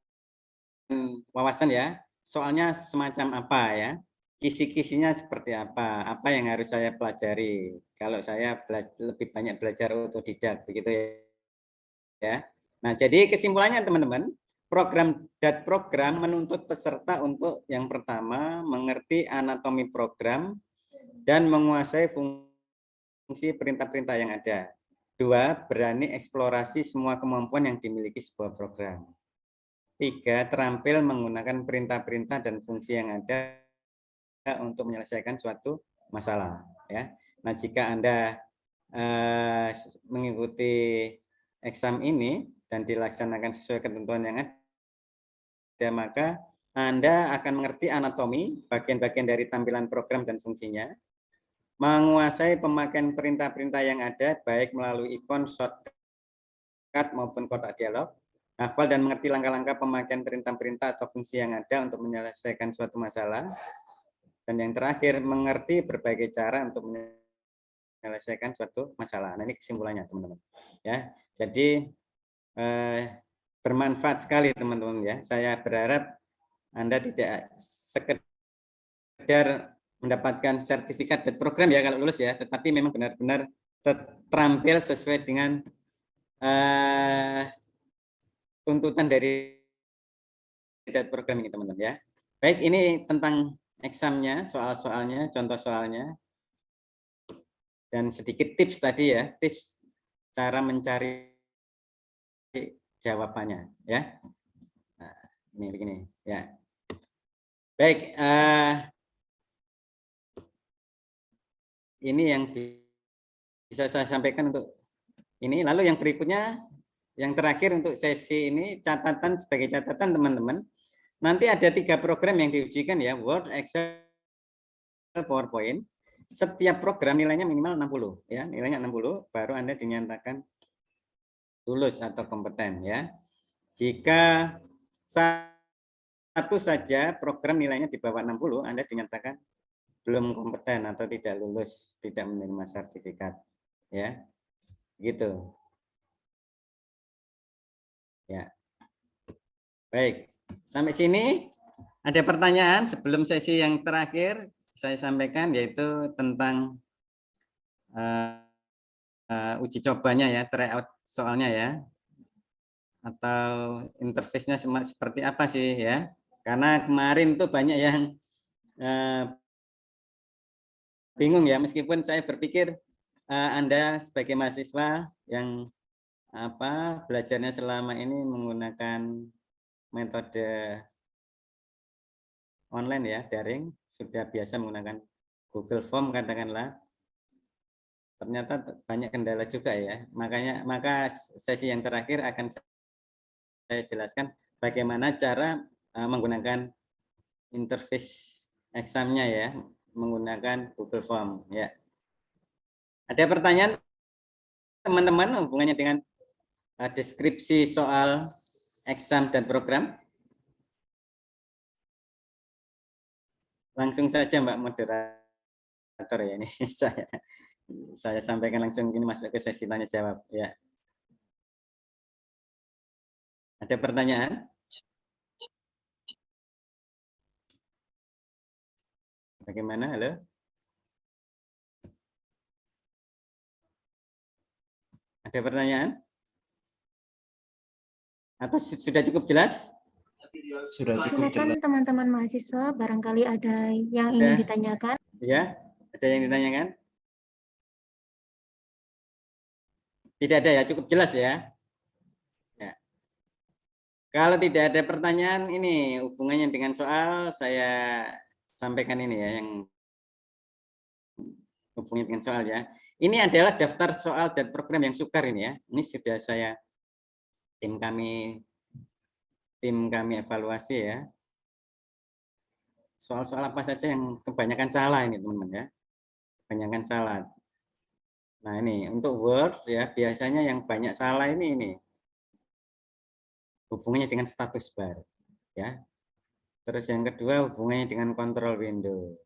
wawasan ya. Soalnya semacam apa ya? Kisi-kisinya seperti apa yang harus saya pelajari. Kalau saya lebih banyak belajar otodidak, begitu ya. Nah, jadi kesimpulannya teman-teman, program menuntut peserta untuk yang pertama mengerti anatomi program dan menguasai fungsi perintah-perintah yang ada. 2, berani eksplorasi semua kemampuan yang dimiliki sebuah program. 3, terampil menggunakan perintah-perintah dan fungsi yang ada untuk menyelesaikan suatu masalah. Ya. Nah, jika Anda mengikuti exam ini dan dilaksanakan sesuai ketentuan yang ada, maka Anda akan mengerti anatomi, bagian-bagian dari tampilan program dan fungsinya, menguasai pemakaian perintah-perintah yang ada, baik melalui ikon, shortcut, maupun kotak dialog, hafal dan mengerti langkah-langkah pemakaian perintah-perintah atau fungsi yang ada untuk menyelesaikan suatu masalah. Dan yang terakhir, mengerti berbagai cara untuk menyelesaikan suatu masalah. Nah, ini kesimpulannya, teman-teman. Ya, jadi bermanfaat sekali, teman-teman. Ya, saya berharap Anda tidak sekedar mendapatkan sertifikat dan program ya kalau lulus ya, tetapi memang benar-benar terampil sesuai dengan tuntutan dari program ini, teman-teman ya. Baik, ini tentang examnya, soal-soalnya, contoh soalnya, dan sedikit tips tadi ya, tips cara mencari jawabannya ya. Nah, ini begini ya. Baik, ini yang bisa saya sampaikan untuk ini. Lalu yang berikutnya, yang terakhir untuk sesi ini, catatan sebagai catatan teman-teman. Nanti ada 3 program yang diujikan ya, Word, Excel, PowerPoint. Setiap program nilainya minimal 60 ya, nilainya 60 baru Anda dinyatakan lulus atau kompeten ya. Jika satu saja program nilainya di bawah 60, Anda dinyatakan belum kompeten atau tidak lulus, tidak menerima sertifikat ya. Gitu. Ya. Baik, sampai sini ada pertanyaan sebelum sesi yang terakhir saya sampaikan, yaitu tentang uji cobanya ya, tryout soalnya ya, atau interface-nya seperti apa sih ya. Karena kemarin tuh banyak yang bingung ya, meskipun saya berpikir Anda sebagai mahasiswa yang belajarnya selama ini menggunakan metode online ya, daring, sudah biasa menggunakan Google Form katakanlah. Ternyata banyak kendala juga ya. Maka sesi yang terakhir akan saya jelaskan bagaimana cara menggunakan interface examnya ya, menggunakan Google Form ya. Ada pertanyaan teman-teman hubungannya dengan deskripsi soal exam dan program? Langsung saja Mbak moderator ya, ini saya sampaikan langsung ini masuk ke sesi tanya jawab ya. Ada pertanyaan? Bagaimana? Halo? Ada pertanyaan? Atau sudah cukup jelas? Sudah cukup Silakan jelas. teman-teman mahasiswa, barangkali ada yang ingin ditanyakan. Ya, ada yang ditanyakan? Tidak ada ya, cukup jelas ya. Ya. Kalau tidak ada pertanyaan, ini hubungannya dengan soal, saya sampaikan ini ya, yang hubungannya dengan soal ya. Ini adalah daftar soal dan program yang sukar ini ya. Ini sudah tim kami evaluasi ya. Soal-soal apa saja yang kebanyakan salah ini teman-teman ya. Kebanyakan salah. Nah ini untuk Word ya, biasanya yang banyak salah ini hubungannya dengan status bar ya. Terus yang kedua hubungannya dengan control window.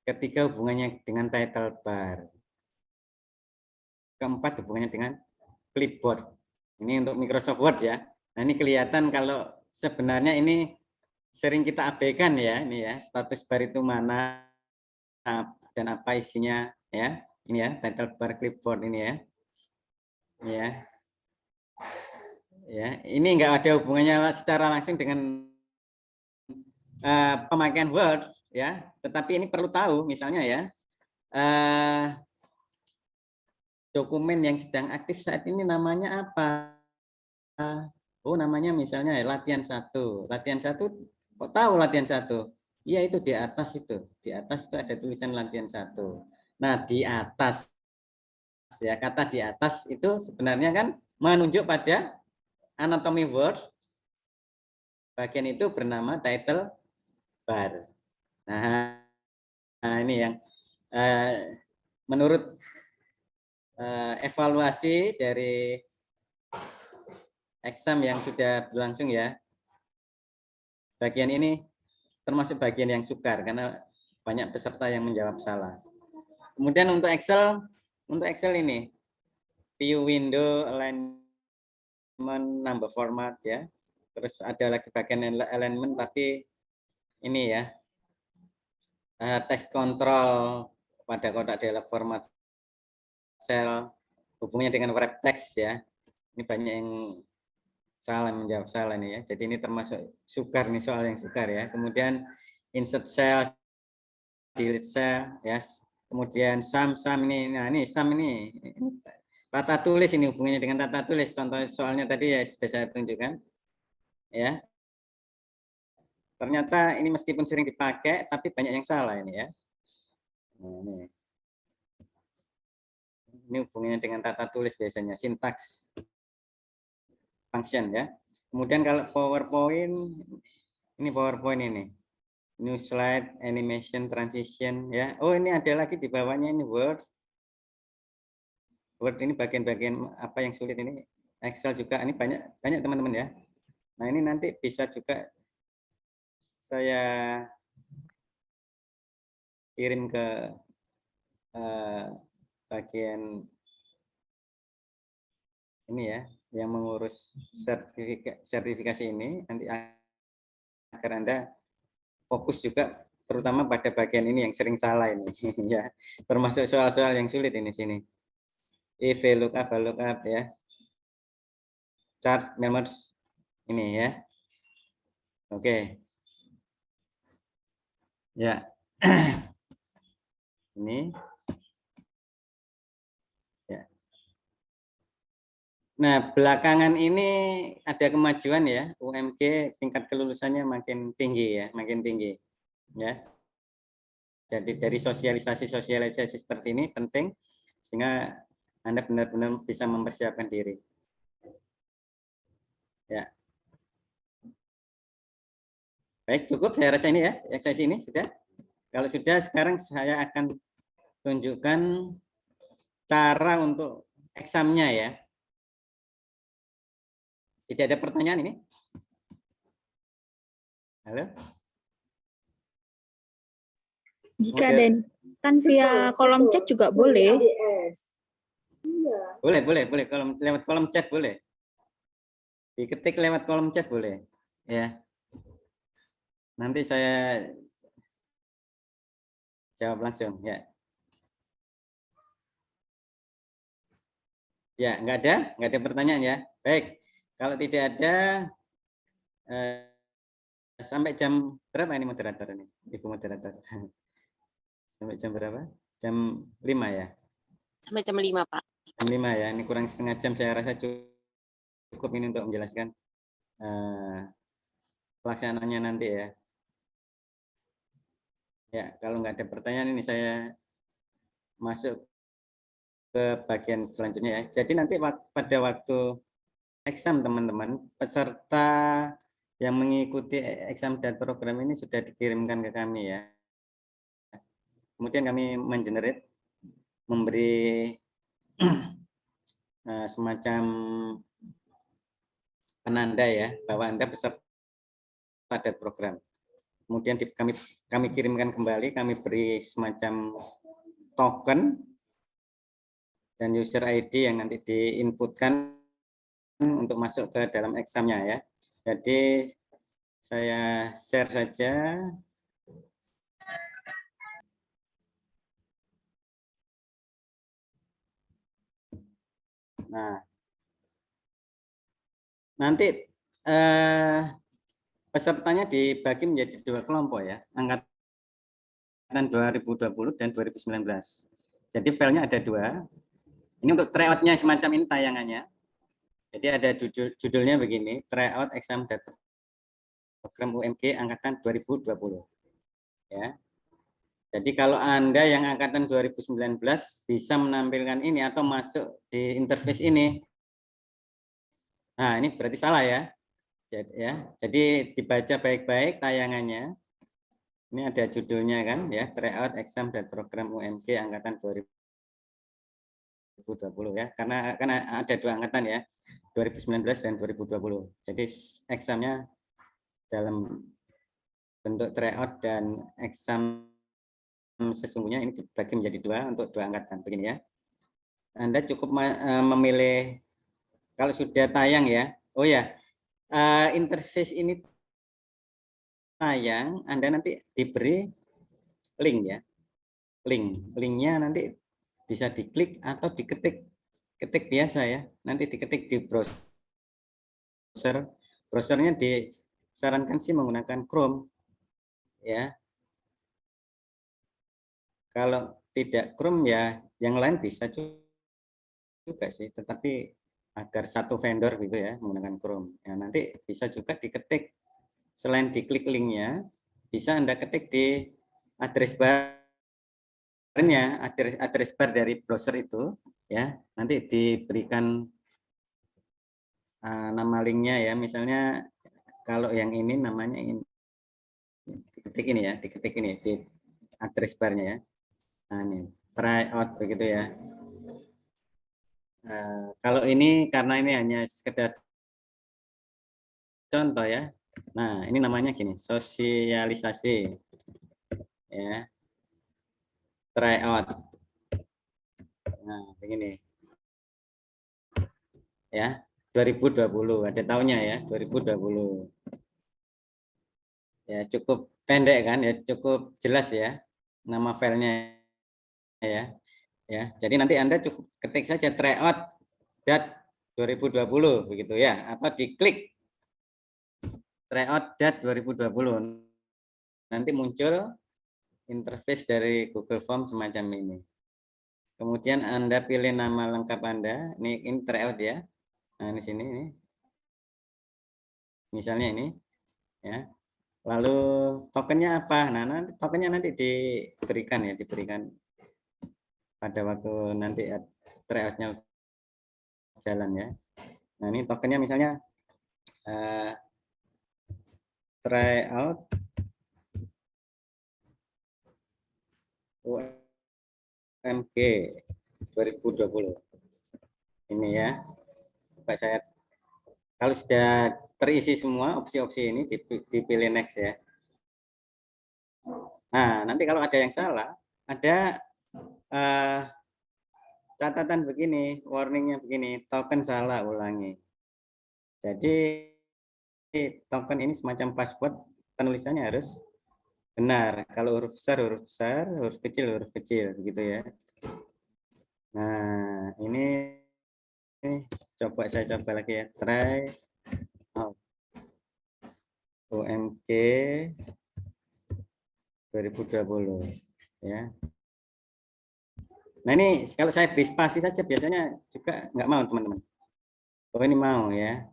Ketiga hubungannya dengan title bar. Keempat hubungannya dengan clipboard. Ini untuk Microsoft Word ya. Nah ini kelihatan kalau sebenarnya ini sering kita abaikan ya, ini ya, status bar itu mana dan apa isinya ya. Ini ya, title bar clipboard ini ya. Ya. Ya, ini enggak ada hubungannya secara langsung dengan pemakaian Word ya, tetapi ini perlu tahu misalnya ya. Dokumen yang sedang aktif saat ini namanya apa? Oh, namanya misalnya latihan 1. Latihan 1, kok tahu latihan 1? Iya, itu di atas itu. Di atas itu ada tulisan latihan 1. Nah, di atas ya, kata di atas itu sebenarnya kan menunjuk pada anatomy word. Bagian itu bernama title bar. Nah, ini yang menurut evaluasi dari exam yang sudah berlangsung ya, bagian ini termasuk bagian yang sukar karena banyak peserta yang menjawab salah. Kemudian untuk Excel ini view window, alignment, number format ya. Terus ada lagi bagian alignment tapi ini ya, text control pada kotak dialog format cell, hubungannya dengan wrap text ya. Ini banyak yang salah, menjawab salah nih ya. Jadi ini termasuk sukar nih, soal yang sukar ya. Kemudian insert cell, delete cell ya. Kemudian sum ini. Nah, ini sum ini tata tulis, ini hubungannya dengan tata tulis. Contoh soalnya tadi ya sudah saya tunjukkan. Ya. Ternyata ini meskipun sering dipakai tapi banyak yang salah ini ya. Nah, ini hubungannya dengan tata tulis biasanya, sintaks function ya. Kemudian kalau PowerPoint, ini PowerPoint ini. New slide, animation, transition ya. Oh, ini ada lagi di bawahnya ini Word. Word ini bagian-bagian apa yang sulit ini. Excel juga ini banyak teman-teman ya. Nah, ini nanti bisa juga saya kirim ke bagian ini ya, yang mengurus sertifikasi ini, nanti agar Anda fokus juga terutama pada bagian ini yang sering salah ini ya, termasuk soal-soal yang sulit ini sini. If, lookup, lookup ya, chart, members ini ya. Oke. Ya. Ini. Ya. Nah, belakangan ini ada kemajuan ya, UMG tingkat kelulusannya makin tinggi ya, makin tinggi. Ya. Jadi dari sosialisasi seperti ini penting sehingga Anda benar-benar bisa mempersiapkan diri. Ya. Baik, cukup saya rasa ini ya, eksersis ini sudah. Kalau sudah, sekarang saya akan tunjukkan cara untuk examnya ya. Tidak ada pertanyaan ini? Halo? Jika ada kan via kolom chat juga boleh. Boleh. Lewat kolom chat boleh. Diketik lewat kolom chat boleh. Ya. Nanti saya jawab langsung ya. Ya, nggak ada pertanyaan ya. Baik, kalau tidak ada sampai jam berapa ini moderator ini, Ibu moderator? Sampai jam berapa? Jam 5 ya? Sampai jam 5, Pak. Jam 5 ya, ini kurang setengah jam saya rasa cukup ini untuk menjelaskan pelaksanaannya nanti ya. Ya, kalau nggak ada pertanyaan ini saya masuk ke bagian selanjutnya ya. Jadi nanti pada waktu exam teman-teman, peserta yang mengikuti exam dan program ini sudah dikirimkan ke kami ya. Kemudian kami mengenerate, memberi semacam penanda ya bahwa Anda peserta start program. Kemudian kami kirimkan kembali, kami beri semacam token dan user ID yang nanti diinputkan untuk masuk ke dalam examnya ya. Jadi saya share saja. Nah, nanti pesertanya dibagi menjadi 2 kelompok ya, angkatan 2020 dan 2019. Jadi filenya ada 2. Ini untuk tryout-nya semacam ini tayangannya. Jadi ada judulnya begini, tryout exam data program UMG angkatan 2020. Ya. Jadi kalau Anda yang angkatan 2019 bisa menampilkan ini atau masuk di interface ini. Nah, ini berarti salah ya. Jadi dibaca baik-baik tayangannya. Ini ada judulnya kan ya, tryout exam dan program UMG angkatan 2020 ya. Karena ada 2 angkatan ya, 2019 dan 2020. Jadi examnya dalam bentuk tryout dan exam sesungguhnya ini dibagi menjadi 2 untuk 2 angkatan begini ya. Anda cukup memilih kalau sudah tayang ya. Oh ya, interface ini tayang, Anda nanti diberi link ya. Linknya nanti bisa diklik atau diketik. Ketik biasa ya. Nanti diketik di browser. Browsernya disarankan sih menggunakan Chrome ya. Kalau tidak Chrome ya yang lain bisa juga sih, tetapi agar satu vendor gitu ya menggunakan Chrome. Ya, nanti bisa juga diketik, selain diklik linknya, bisa Anda ketik di address barnya, address bar dari browser itu, ya nanti diberikan nama linknya ya, misalnya kalau yang ini namanya ini, diketik ini di address barnya ya. Nah ini tryout begitu ya. Kalau ini karena ini hanya sekedar contoh ya. Nah ini namanya gini, sosialisasi ya, tryout. Nah begini ya, 2020 ada tahunnya ya, 2020 ya, cukup pendek kan ya, cukup jelas ya nama filenya ya. Jadi nanti Anda cukup ketik saja tryout 2020 begitu ya, atau diklik tryout 2020, nanti muncul interface dari Google Form semacam ini. Kemudian Anda pilih nama lengkap Anda, ini tryout ya. Nah di sini ini, misalnya ini ya. Lalu tokennya apa? Nah nanti tokennya nanti diberikan ya, diberikan pada waktu nanti tryoutnya jalan ya. Nah ini tokennya misalnya tryout UMG 2020 ini ya. Coba saya, kalau sudah terisi semua opsi-opsi ini dipilih next ya. Nah nanti kalau ada yang salah, ada catatan begini, warningnya begini, token salah, ulangi. Jadi token ini semacam password, penulisannya harus benar. Kalau huruf besar, huruf kecil, begitu ya. Nah, ini saya coba lagi ya. Try UMG 2020 ya. Nah, ini kalau saya beri spasi saja biasanya juga nggak mau teman-teman. Oh, ini mau ya.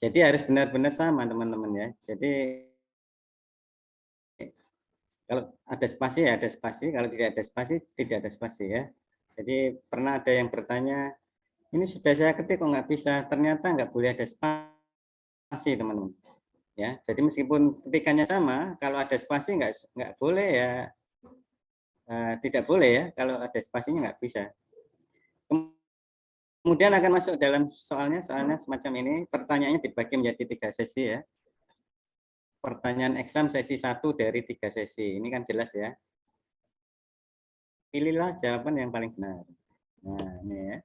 Jadi harus benar-benar sama teman-teman ya. Jadi kalau ada spasi ya ada spasi, kalau tidak ada spasi tidak ada spasi ya. Jadi pernah ada yang bertanya, ini sudah saya ketik kok nggak bisa, ternyata nggak boleh ada spasi teman-teman. Ya, jadi meskipun ketikannya sama, kalau ada spasi nggak boleh ya, tidak boleh ya, kalau ada spasinya nggak bisa. Kemudian akan masuk dalam soalnya semacam ini, pertanyaannya dibagi menjadi 3 sesi ya. pertanyaan exam sesi 1 dari 3 sesi. Ini kan jelas ya. Pilihlah jawaban yang paling benar. Nah, ini ya.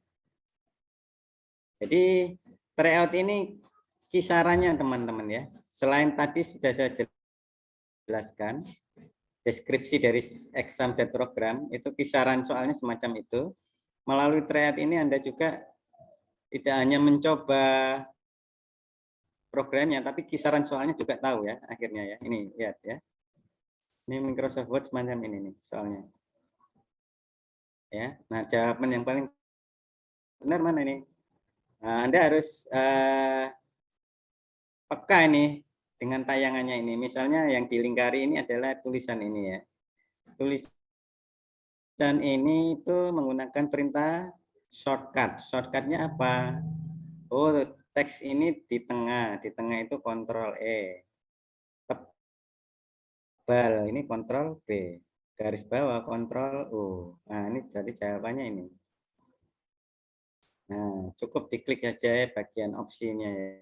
Jadi tryout ini kisarannya teman-teman ya. Selain tadi sudah saya jelaskan, deskripsi dari exam dan program, itu kisaran soalnya semacam itu. Melalui tryout ini Anda juga tidak hanya mencoba programnya, tapi kisaran soalnya juga tahu ya akhirnya ya. Ini lihat ya. Ini Microsoft Word semacam ini nih soalnya. Ya, nah jawaban yang paling benar mana ini? Nah, Anda harus peka ini dengan tayangannya ini. Misalnya yang dilingkari ini adalah tulisan ini ya. Tulisan ini itu menggunakan perintah shortcut. Shortcutnya apa? Oh, teks ini di tengah itu Ctrl E. Tebal ini Ctrl B. Garis bawah Ctrl U. Nah, ini berarti jawabannya ini. Nah, cukup diklik aja ya bagian opsinya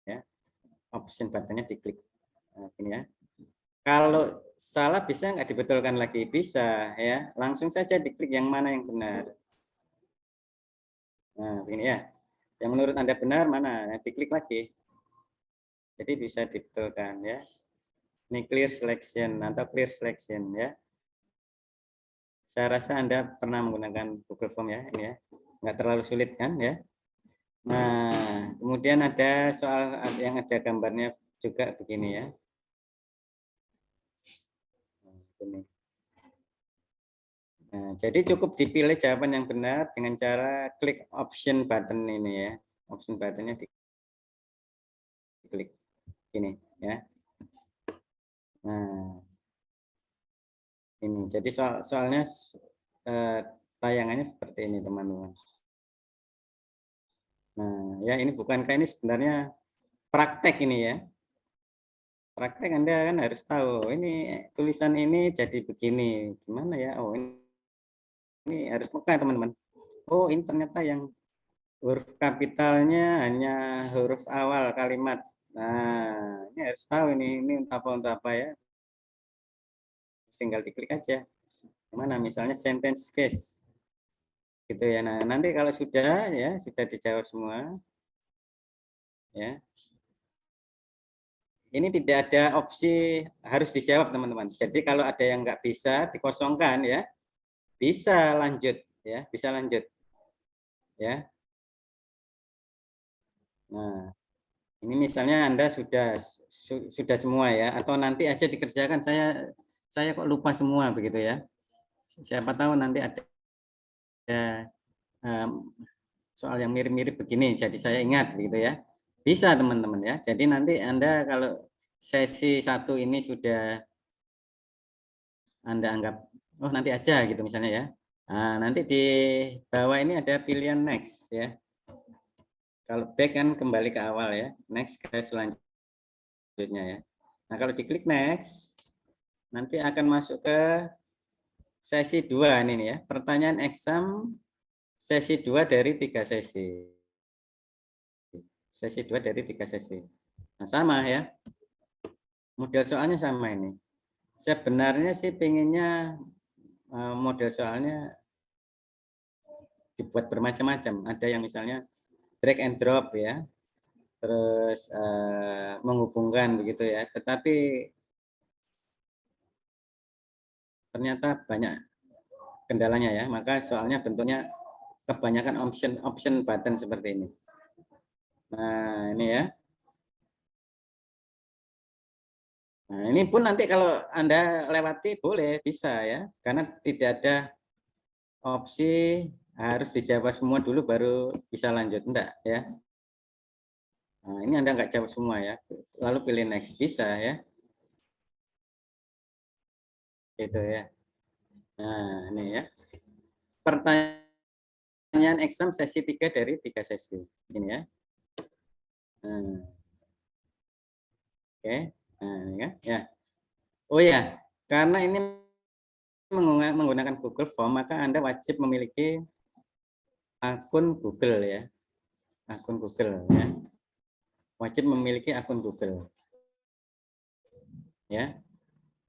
ya. Option buttonnya diklik. Nah, ini ya. Kalau salah bisa nggak dibetulkan lagi? Bisa ya. Langsung saja diklik yang mana yang benar. Nah, ini ya. Yang menurut Anda benar mana? Nah, diklik lagi. Jadi bisa dibetulkan ya. Ini clear selection atau clear selection ya. Saya rasa Anda pernah menggunakan Google Form ya, ini ya. Nggak terlalu sulit kan ya. Nah, kemudian ada soal yang ada gambarnya juga begini ya. Nah, jadi cukup dipilih jawaban yang benar dengan cara klik option button ini ya. Option buttonnya diklik ini ya. Nah, ini jadi soalnya tayangannya seperti ini teman-teman. Nah, ya ini bukankah ini sebenarnya praktek ini ya. Praktek Anda kan harus tahu ini tulisan ini jadi begini. Gimana ya? Oh, ini harus peka teman-teman. Oh, ini ternyata yang huruf kapitalnya hanya huruf awal kalimat. Nah, ini harus tahu ini untuk apa ya. Tinggal diklik aja. Mana misalnya sentence case. Gitu ya. Nah, nanti kalau sudah ya, sudah dijawab semua. Ya. Ini tidak ada opsi harus dijawab teman-teman. Jadi kalau ada yang nggak bisa dikosongkan ya, bisa lanjut ya, bisa lanjut ya. Nah, ini misalnya Anda sudah semua ya, atau nanti aja dikerjakan saya kok lupa semua begitu ya. Siapa tahu nanti ada soal yang mirip-mirip begini, jadi saya ingat begitu ya. Bisa teman-teman ya. Jadi nanti Anda kalau sesi 1 ini sudah Anda anggap, oh nanti aja gitu misalnya ya. Nah, nanti di bawah ini ada pilihan next ya. Kalau back kan kembali ke awal ya. Next ke selanjutnya ya. Nah, kalau diklik next, nanti akan masuk ke sesi 2 ini ya. Pertanyaan exam sesi 2 dari 3 sesi. Sesi 2 dari 3 sesi. Nah, sama ya. Model soalnya sama ini. Sebenarnya sih pengennya model soalnya dibuat bermacam-macam. Ada yang misalnya drag and drop ya, terus menghubungkan begitu ya. Tetapi ternyata banyak kendalanya ya. Maka soalnya bentuknya kebanyakan option button seperti ini. Nah, ini ya. Nah, ini pun nanti kalau Anda lewati boleh, bisa ya. Karena tidak ada opsi harus dijawab semua dulu baru bisa lanjut. Enggak ya. Nah, ini Anda nggak jawab semua ya. Lalu pilih next, bisa ya. Gitu ya. Nah, ini ya. Pertanyaan exam sesi 3 dari 3 sesi. Ini ya. Nah. Oke. Nah, ini kan ya. Oh ya, karena ini menggunakan Google Form, maka Anda wajib memiliki akun Google ya. Akun Google ya. Wajib memiliki akun Google. Ya,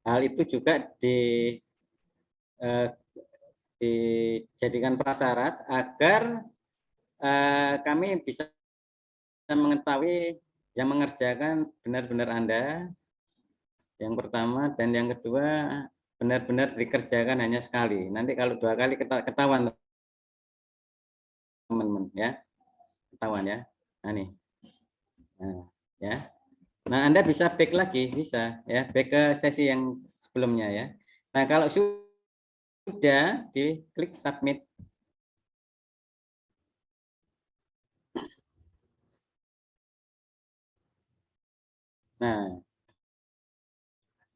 hal itu juga dijadikan prasyarat agar kami bisa mengetahui yang mengerjakan benar-benar Anda, yang pertama, dan yang kedua benar-benar dikerjakan hanya sekali. Nanti kalau 2 kali ketahuan teman-teman ya, ketahuan ya. Nah nih, nah, ya. Nah Anda bisa back lagi, bisa ya, back ke sesi yang sebelumnya ya. Nah kalau sudah diklik submit. Nah,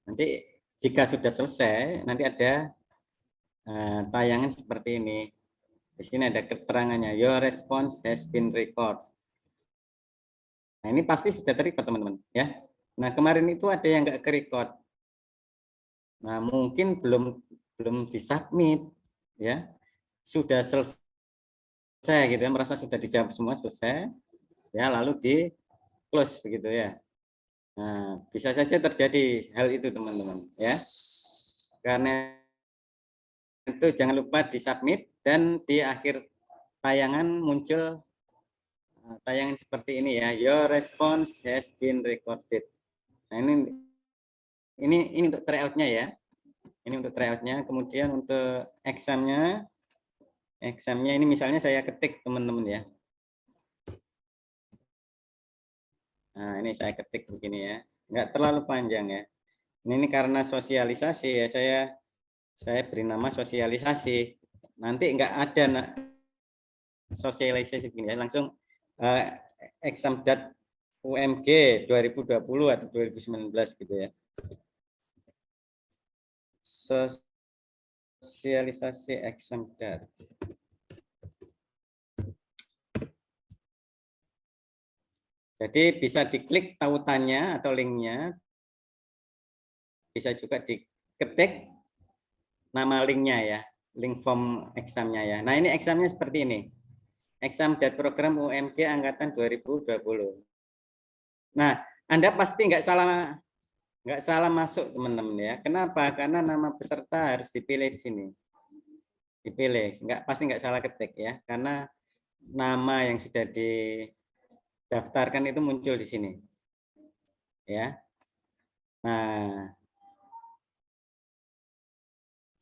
nanti jika sudah selesai, nanti ada tayangan seperti ini. Di sini ada keterangannya, your response has been recorded. Nah, ini pasti sudah terrecord, teman-teman, ya. Nah, kemarin itu ada yang nggak ke-record. Nah, mungkin belum disubmit, ya. Sudah selesai gitu ya, merasa sudah dijawab semua, selesai. Ya, lalu di close begitu ya. Nah, bisa saja terjadi hal itu, teman-teman, ya. Karena itu jangan lupa disubmit dan di akhir tayangan muncul tayangan seperti ini ya, your response has been recorded. Nah, ini untuk tryout-nya ya. Ini untuk tryout-nya. Kemudian untuk exam-nya ini misalnya saya ketik teman-teman ya. Nah, ini saya ketik begini ya. Enggak terlalu panjang ya. Ini karena sosialisasi ya, saya beri nama sosialisasi. Nanti enggak ada sosialisasi begini ya, langsung exam.umg 2020 atau 2019 gitu ya. Sosialisasi exam.dat. Jadi bisa diklik tautannya atau linknya, bisa juga diketik nama linknya ya, link form examnya ya. Nah ini examnya seperti ini, exam.program UMG angkatan 2020. Nah Anda pasti nggak salah masuk teman-teman ya. Kenapa? Karena nama peserta harus dipilih di sini, dipilih, pasti nggak salah ketik ya, karena nama yang sudah didaftarkan itu muncul di sini ya. Nah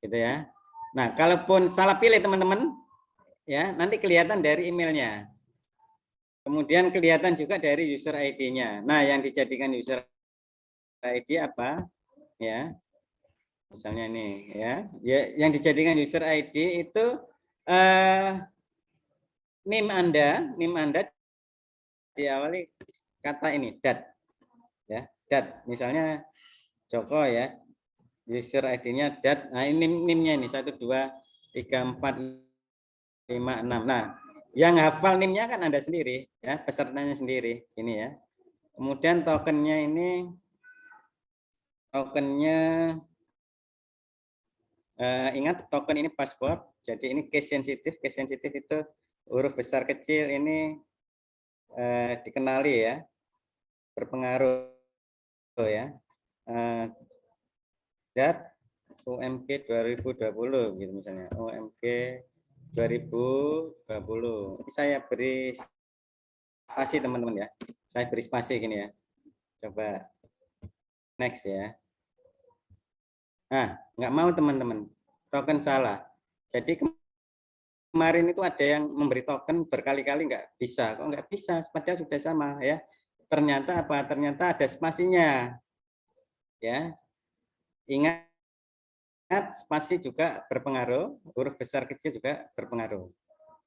gitu ya. Nah kalaupun salah pilih teman-teman ya, nanti kelihatan dari emailnya, kemudian kelihatan juga dari user ID-nya. Nah yang dijadikan user ID apa ya, misalnya ini ya, yang dijadikan user ID itu NIM Anda diawali kata ini dat ya, dat, misalnya Joko ya, user ID-nya dat. Nah ini NIM-nya ini 1 2 3 4 5 6. Nah yang hafal NIM-nya kan Anda sendiri ya, pesertanya sendiri ini ya. Kemudian tokennya ini, ingat token ini password, jadi ini case sensitif itu huruf besar kecil ini dikenali ya, berpengaruh ya. Dat UMG 2020 gitu misalnya, UMG 2020. Ini saya beri spasi teman-teman ya, saya beri spasi gini ya, coba next ya. Nah nggak mau teman-teman, token salah. Jadi kemarin itu ada yang memberi token berkali-kali nggak bisa. Kok nggak bisa? Padahal sudah sama ya. Ternyata apa? Ternyata ada spasinya. Ya, ingat spasi juga berpengaruh, huruf besar kecil juga berpengaruh.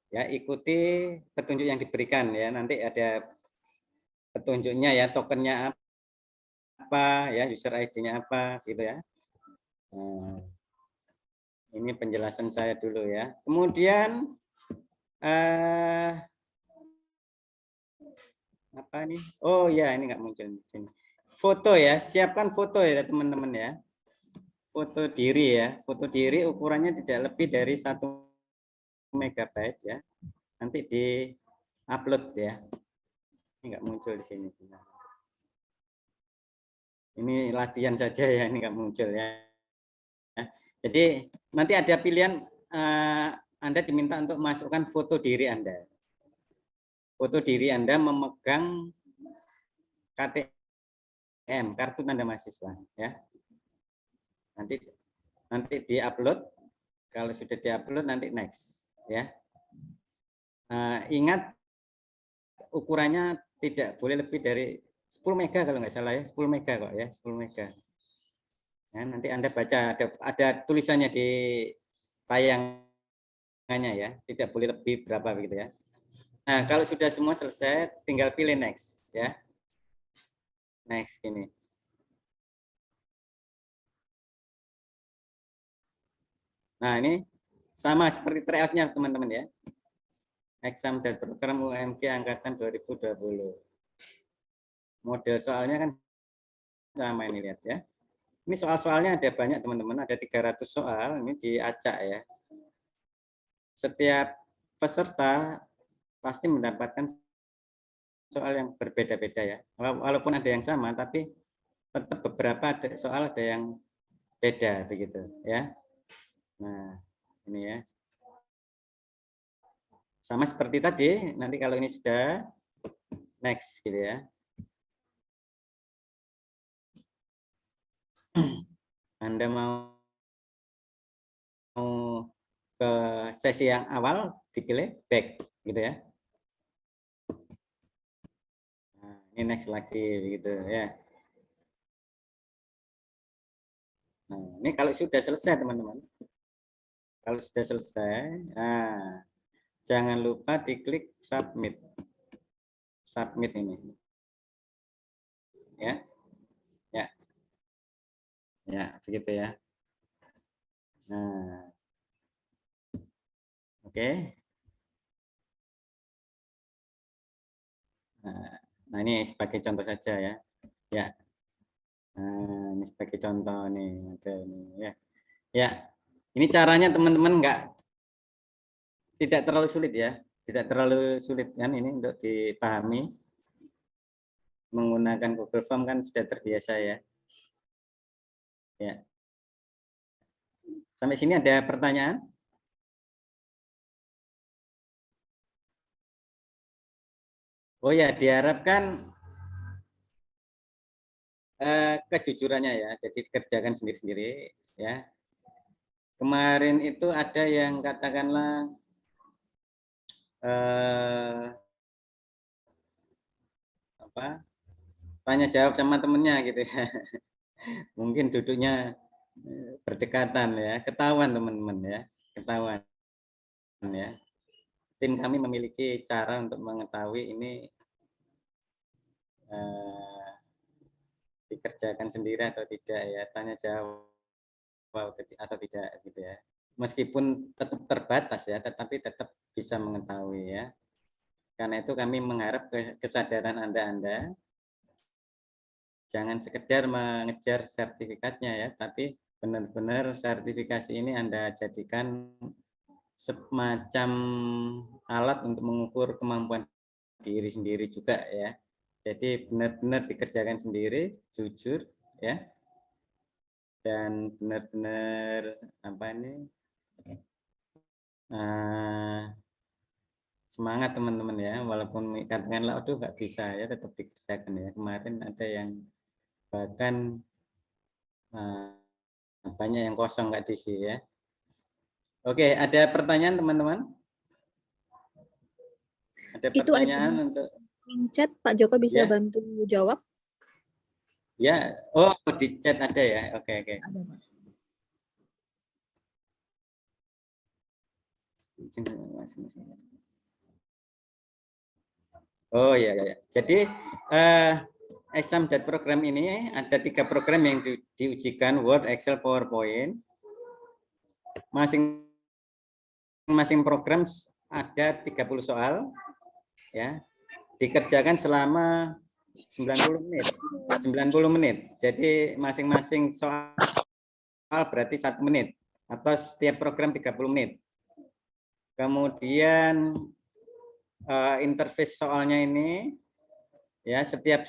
Ya, ikuti petunjuk yang diberikan ya. Nanti ada petunjuknya ya, tokennya apa, ya, user ID-nya apa, gitu ya. Nah, ini penjelasan saya dulu ya. Kemudian apa nih? Oh ya, ini nggak muncul di sini. Foto ya, siapkan foto ya teman-teman ya. Foto diri ya, foto diri ukurannya tidak lebih dari 1 megabyte ya. Nanti di upload ya. Ini nggak muncul di sini. Ini latihan saja ya, ini nggak muncul ya. Jadi nanti ada pilihan Anda diminta untuk masukkan foto diri Anda. Foto diri Anda memegang KTM, kartu tanda mahasiswa ya. Nanti diupload. Kalau sudah diupload nanti next ya. Ingat ukurannya tidak boleh lebih dari 10 mega kalau nggak salah ya, 10 mega kok ya, 10 mega. Ya, nanti Anda baca ada tulisannya di tayangannya ya, tidak boleh lebih berapa begitu ya. Nah, kalau sudah semua selesai, tinggal pilih next ya. Next ini. Nah, ini sama seperti tryout-nya teman-teman ya. Exam dan program UMG angkatan 2020. Model soalnya kan sama ini lihat ya. Ini soal-soalnya ada banyak teman-teman, ada 300 soal, ini diacak ya. Setiap peserta pasti mendapatkan soal yang berbeda-beda ya. Walaupun ada yang sama, tapi tetap beberapa soal ada yang beda begitu ya. Nah, ini ya. Sama seperti tadi, nanti kalau ini sudah next gitu ya. Anda mau ke sesi yang awal, dipilih back gitu ya. Nah, ini next lagi begitu ya. Nah, ini kalau sudah selesai teman-teman. Kalau sudah selesai, nah, jangan lupa diklik submit. Submit ini. Ya. Ya. Ya, begitu ya. Nah. Oke. Nah, ini sebagai contoh saja ya. Ya. Nah, ini sebagai contoh nih, ada ini ya. Ya. Ini caranya teman-teman tidak terlalu sulit ya. Tidak terlalu sulit kan ini untuk dipahami. Menggunakan Google Form kan sudah terbiasa ya. Ya. Sampai sini ada pertanyaan? Oh ya, diharapkan kejujurannya ya. Jadi dikerjakan sendiri-sendiri ya. Kemarin itu ada yang katakanlah tanya jawab sama temennya gitu ya. Mungkin duduknya berdekatan ya, ketahuan teman-teman ya, ketahuan ya. Tim kami memiliki cara untuk mengetahui ini dikerjakan sendiri atau tidak ya, tanya jawab atau tidak gitu ya. Meskipun tetap terbatas ya, tetapi tetap bisa mengetahui ya. Karena itu kami mengharap kesadaran Anda jangan sekedar mengejar sertifikatnya ya, tapi benar-benar sertifikasi ini Anda jadikan semacam alat untuk mengukur kemampuan diri sendiri juga ya. Jadi benar-benar dikerjakan sendiri, jujur ya. Dan benar-benar semangat teman-teman ya, walaupun katakanlah aduh nggak bisa ya, tetap dikerjakan ya. Kemarin ada yang bahkan banyak yang kosong nggak diisi ya. Oke, ada pertanyaan teman-teman? Ada pertanyaan itu ada untuk chat, Pak Joko bisa ya. bantu jawab? Ya, oh di chat ada ya. Oke. Ada, Pak. Oh ya. Jadi exam dan program ini ada 3 program yang diujikan, Word, Excel, PowerPoint. Masing-masing program ada 30 soal ya. Dikerjakan selama 90 menit. 90 menit. Jadi masing-masing soal berarti 1 menit atau setiap program 30 menit. Kemudian interface soalnya ini ya, setiap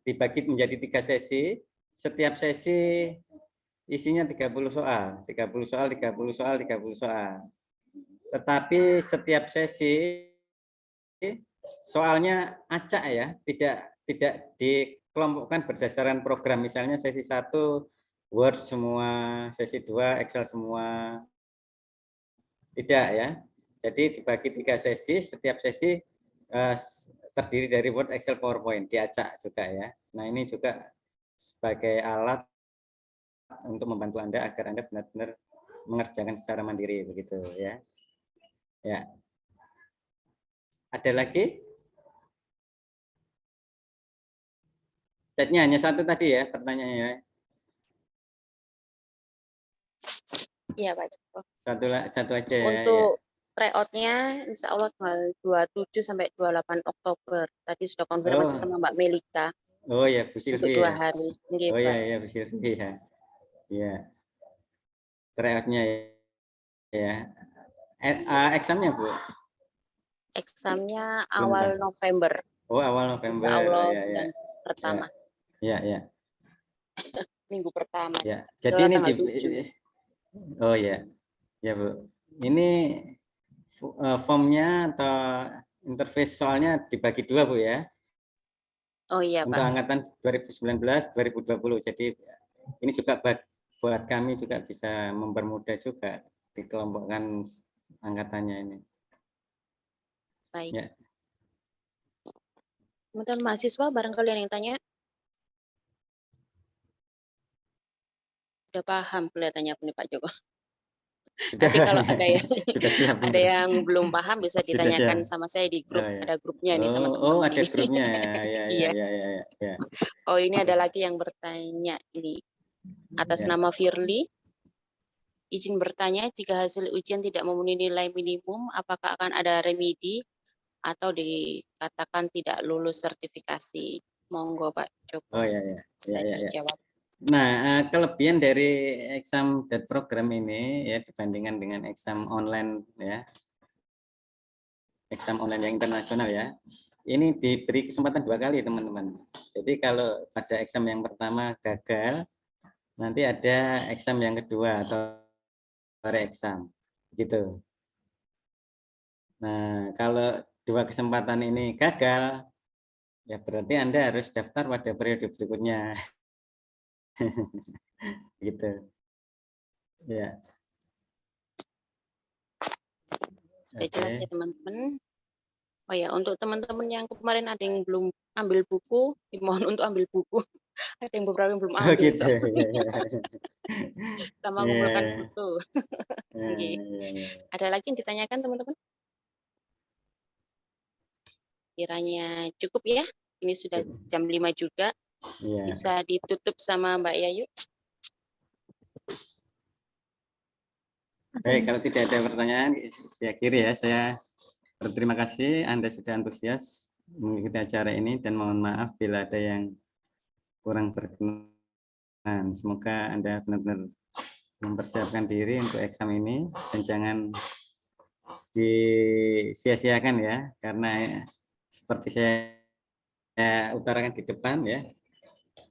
dibagi menjadi 3 sesi. Setiap sesi isinya 30 soal, 30 soal, 30 soal, 30 soal. Tetapi setiap sesi soalnya acak ya, tidak dikelompokkan berdasarkan program. Misalnya sesi 1 Word semua, sesi 2 Excel semua. Tidak ya. Jadi dibagi 3 sesi, setiap sesi terdiri dari Word, Excel, PowerPoint, diacak juga ya. Nah, ini juga sebagai alat untuk membantu Anda agar Anda benar-benar mengerjakan secara mandiri begitu ya. Ya. Ada lagi? Chatnya hanya 1 tadi ya pertanyaannya. Iya Pak Joko. Satu aja ya. Untuk tryout-nya insya Allah tanggal 27 sampai 28 Oktober. Tadi sudah konfirmasi sama Mbak Melika Oh ya, Bu untuk Silvi 2 ya. hari. Nggih, Oh Pak. ya, Bu Silvi ya. Iya. Tryout-nya ya. Examnya Bu? Examnya Belum awal tahu. November. Oh, awal November. Insya Allah Ya, ya. bulan pertama. Ya, ya. Minggu pertama. Ya. Jadi Setelah ini tanggal 7. Oh ya. Ya, Bu. Ini formnya atau interface soalnya dibagi 2, Bu ya. Oh iya, Untuk Pak. angkatan 2019, 2020. Jadi ini juga buat kami juga bisa mempermudah juga dikelompokkan angkatannya ini. Baik. Ya. Teman-teman mahasiswa barangkali yang tanya. Sudah paham kelihatannya nih Pak Joko. Sudah, Nanti kalau ada yang sudah siap. ada yang belum paham bisa Sudah ditanyakan siap. sama saya di grup. Oh, ya. Ada grupnya nih sama Oh, teman-teman ada ini. grupnya ya. Ya, Iya. ya. Oh, ini ada lagi yang bertanya ini. Atas Ya. nama Firly. Izin bertanya, jika hasil ujian tidak memenuhi nilai minimum, apakah akan ada remedi atau dikatakan tidak lulus sertifikasi? Monggo Pak Joko. Oh ya. Bisa dijawab. Nah, kelebihan dari exam DAT program ini ya dibandingkan dengan exam online ya, exam online yang internasional ya, ini diberi kesempatan 2 kali teman-teman. Jadi kalau pada exam yang pertama gagal, nanti ada exam yang kedua atau re-exam gitu. Nah, kalau 2 kesempatan ini gagal, ya berarti Anda harus daftar pada periode berikutnya. Gitu. Ya. Sudah jelas ya teman-teman. Oh ya, untuk teman-teman yang kemarin ada yang belum ambil buku, dimohon untuk ambil buku. Ada yang beberapa yang belum ambil. Gitu. Sama mengumpulkan foto. Ada lagi yang ditanyakan teman-teman? Kiranya cukup ya. Ini sudah jam 5 juga. Bisa ditutup sama Mbak Yayu. Baik, kalau tidak ada pertanyaan, saya akhiri ya. Saya berterima kasih Anda sudah antusias mengikuti acara ini dan mohon maaf bila ada yang kurang berkenan. Semoga Anda benar-benar mempersiapkan diri untuk exam ini dan jangan disia-siakan ya, karena seperti saya utarakan di depan ya,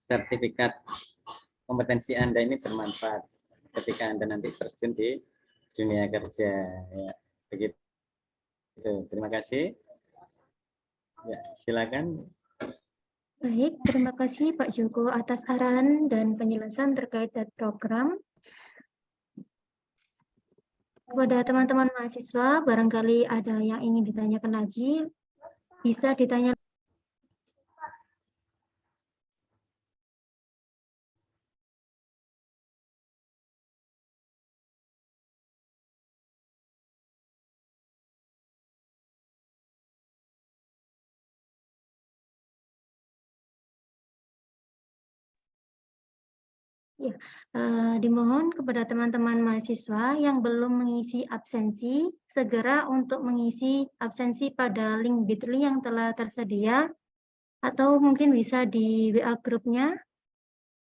sertifikat kompetensi Anda ini bermanfaat ketika Anda nanti terjun di dunia kerja ya, begitu. Terima kasih. Ya, silakan. Baik, terima kasih Pak Joko atas arahan dan penjelasan terkait DAT program. Kepada teman-teman mahasiswa, barangkali ada yang ingin ditanyakan lagi, bisa ditanya. Ya, dimohon kepada teman-teman mahasiswa yang belum mengisi absensi, segera untuk mengisi absensi pada link Bitly yang telah tersedia, atau mungkin bisa di WA grupnya,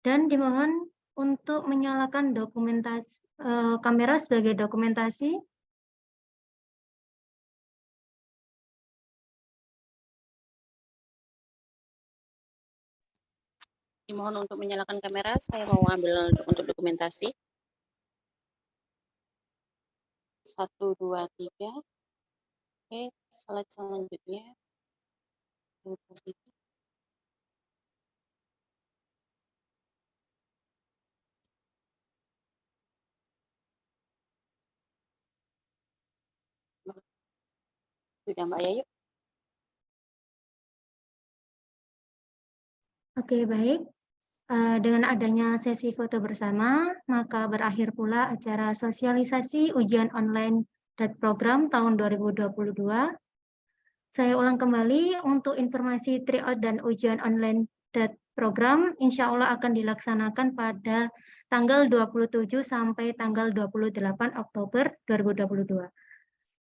dan dimohon untuk menyalakan dokumentasi kamera sebagai dokumentasi. Dimohon untuk menyalakan kamera, saya mau ambil untuk dokumentasi. 1, 2, 3. Oke, slide selanjutnya. 1, 2, 3. Sudah Mbak Yayu? Oke, baik. Dengan adanya sesi foto bersama, maka berakhir pula acara sosialisasi ujian online dan program tahun 2022. Saya ulang kembali untuk informasi tryout dan ujian online dan program insya Allah akan dilaksanakan pada tanggal 27 sampai tanggal 28 Oktober 2022.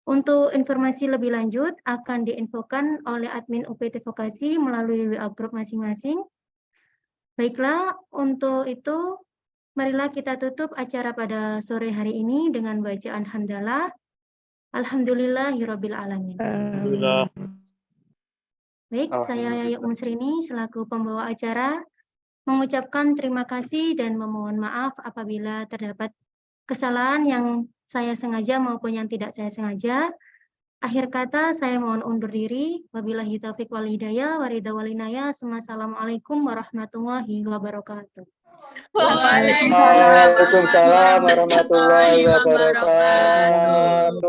Untuk informasi lebih lanjut akan diinfokan oleh admin UPT Vokasi melalui WA Group masing-masing. Baiklah, untuk itu marilah kita tutup acara pada sore hari ini dengan bacaan hamdalah. Alhamdulillahirabbil alamin. Baik, saya Yayuk Musrini selaku pembawa acara mengucapkan terima kasih dan memohon maaf apabila terdapat kesalahan yang saya sengaja maupun yang tidak saya sengaja. Akhir kata, saya mohon undur diri. Wabillahi taufiq wal hidayah, waridha walinaya. Assalamualaikum warahmatullahi wabarakatuh. Waalaikumsalam warahmatullahi wabarakatuh.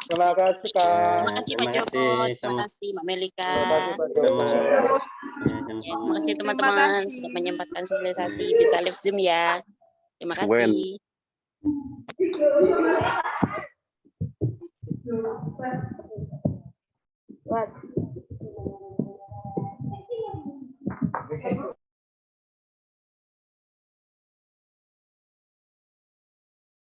Terima kasih, Kak. Terima kasih Pak Terima Joko, kasih. terima kasih Mbak Melika. Terima kasih, Pak Sama. Joko. Ya, terima kasih teman-teman sudah menyempatkan sosialisasi bisa live Zoom ya. Terima kasih. What?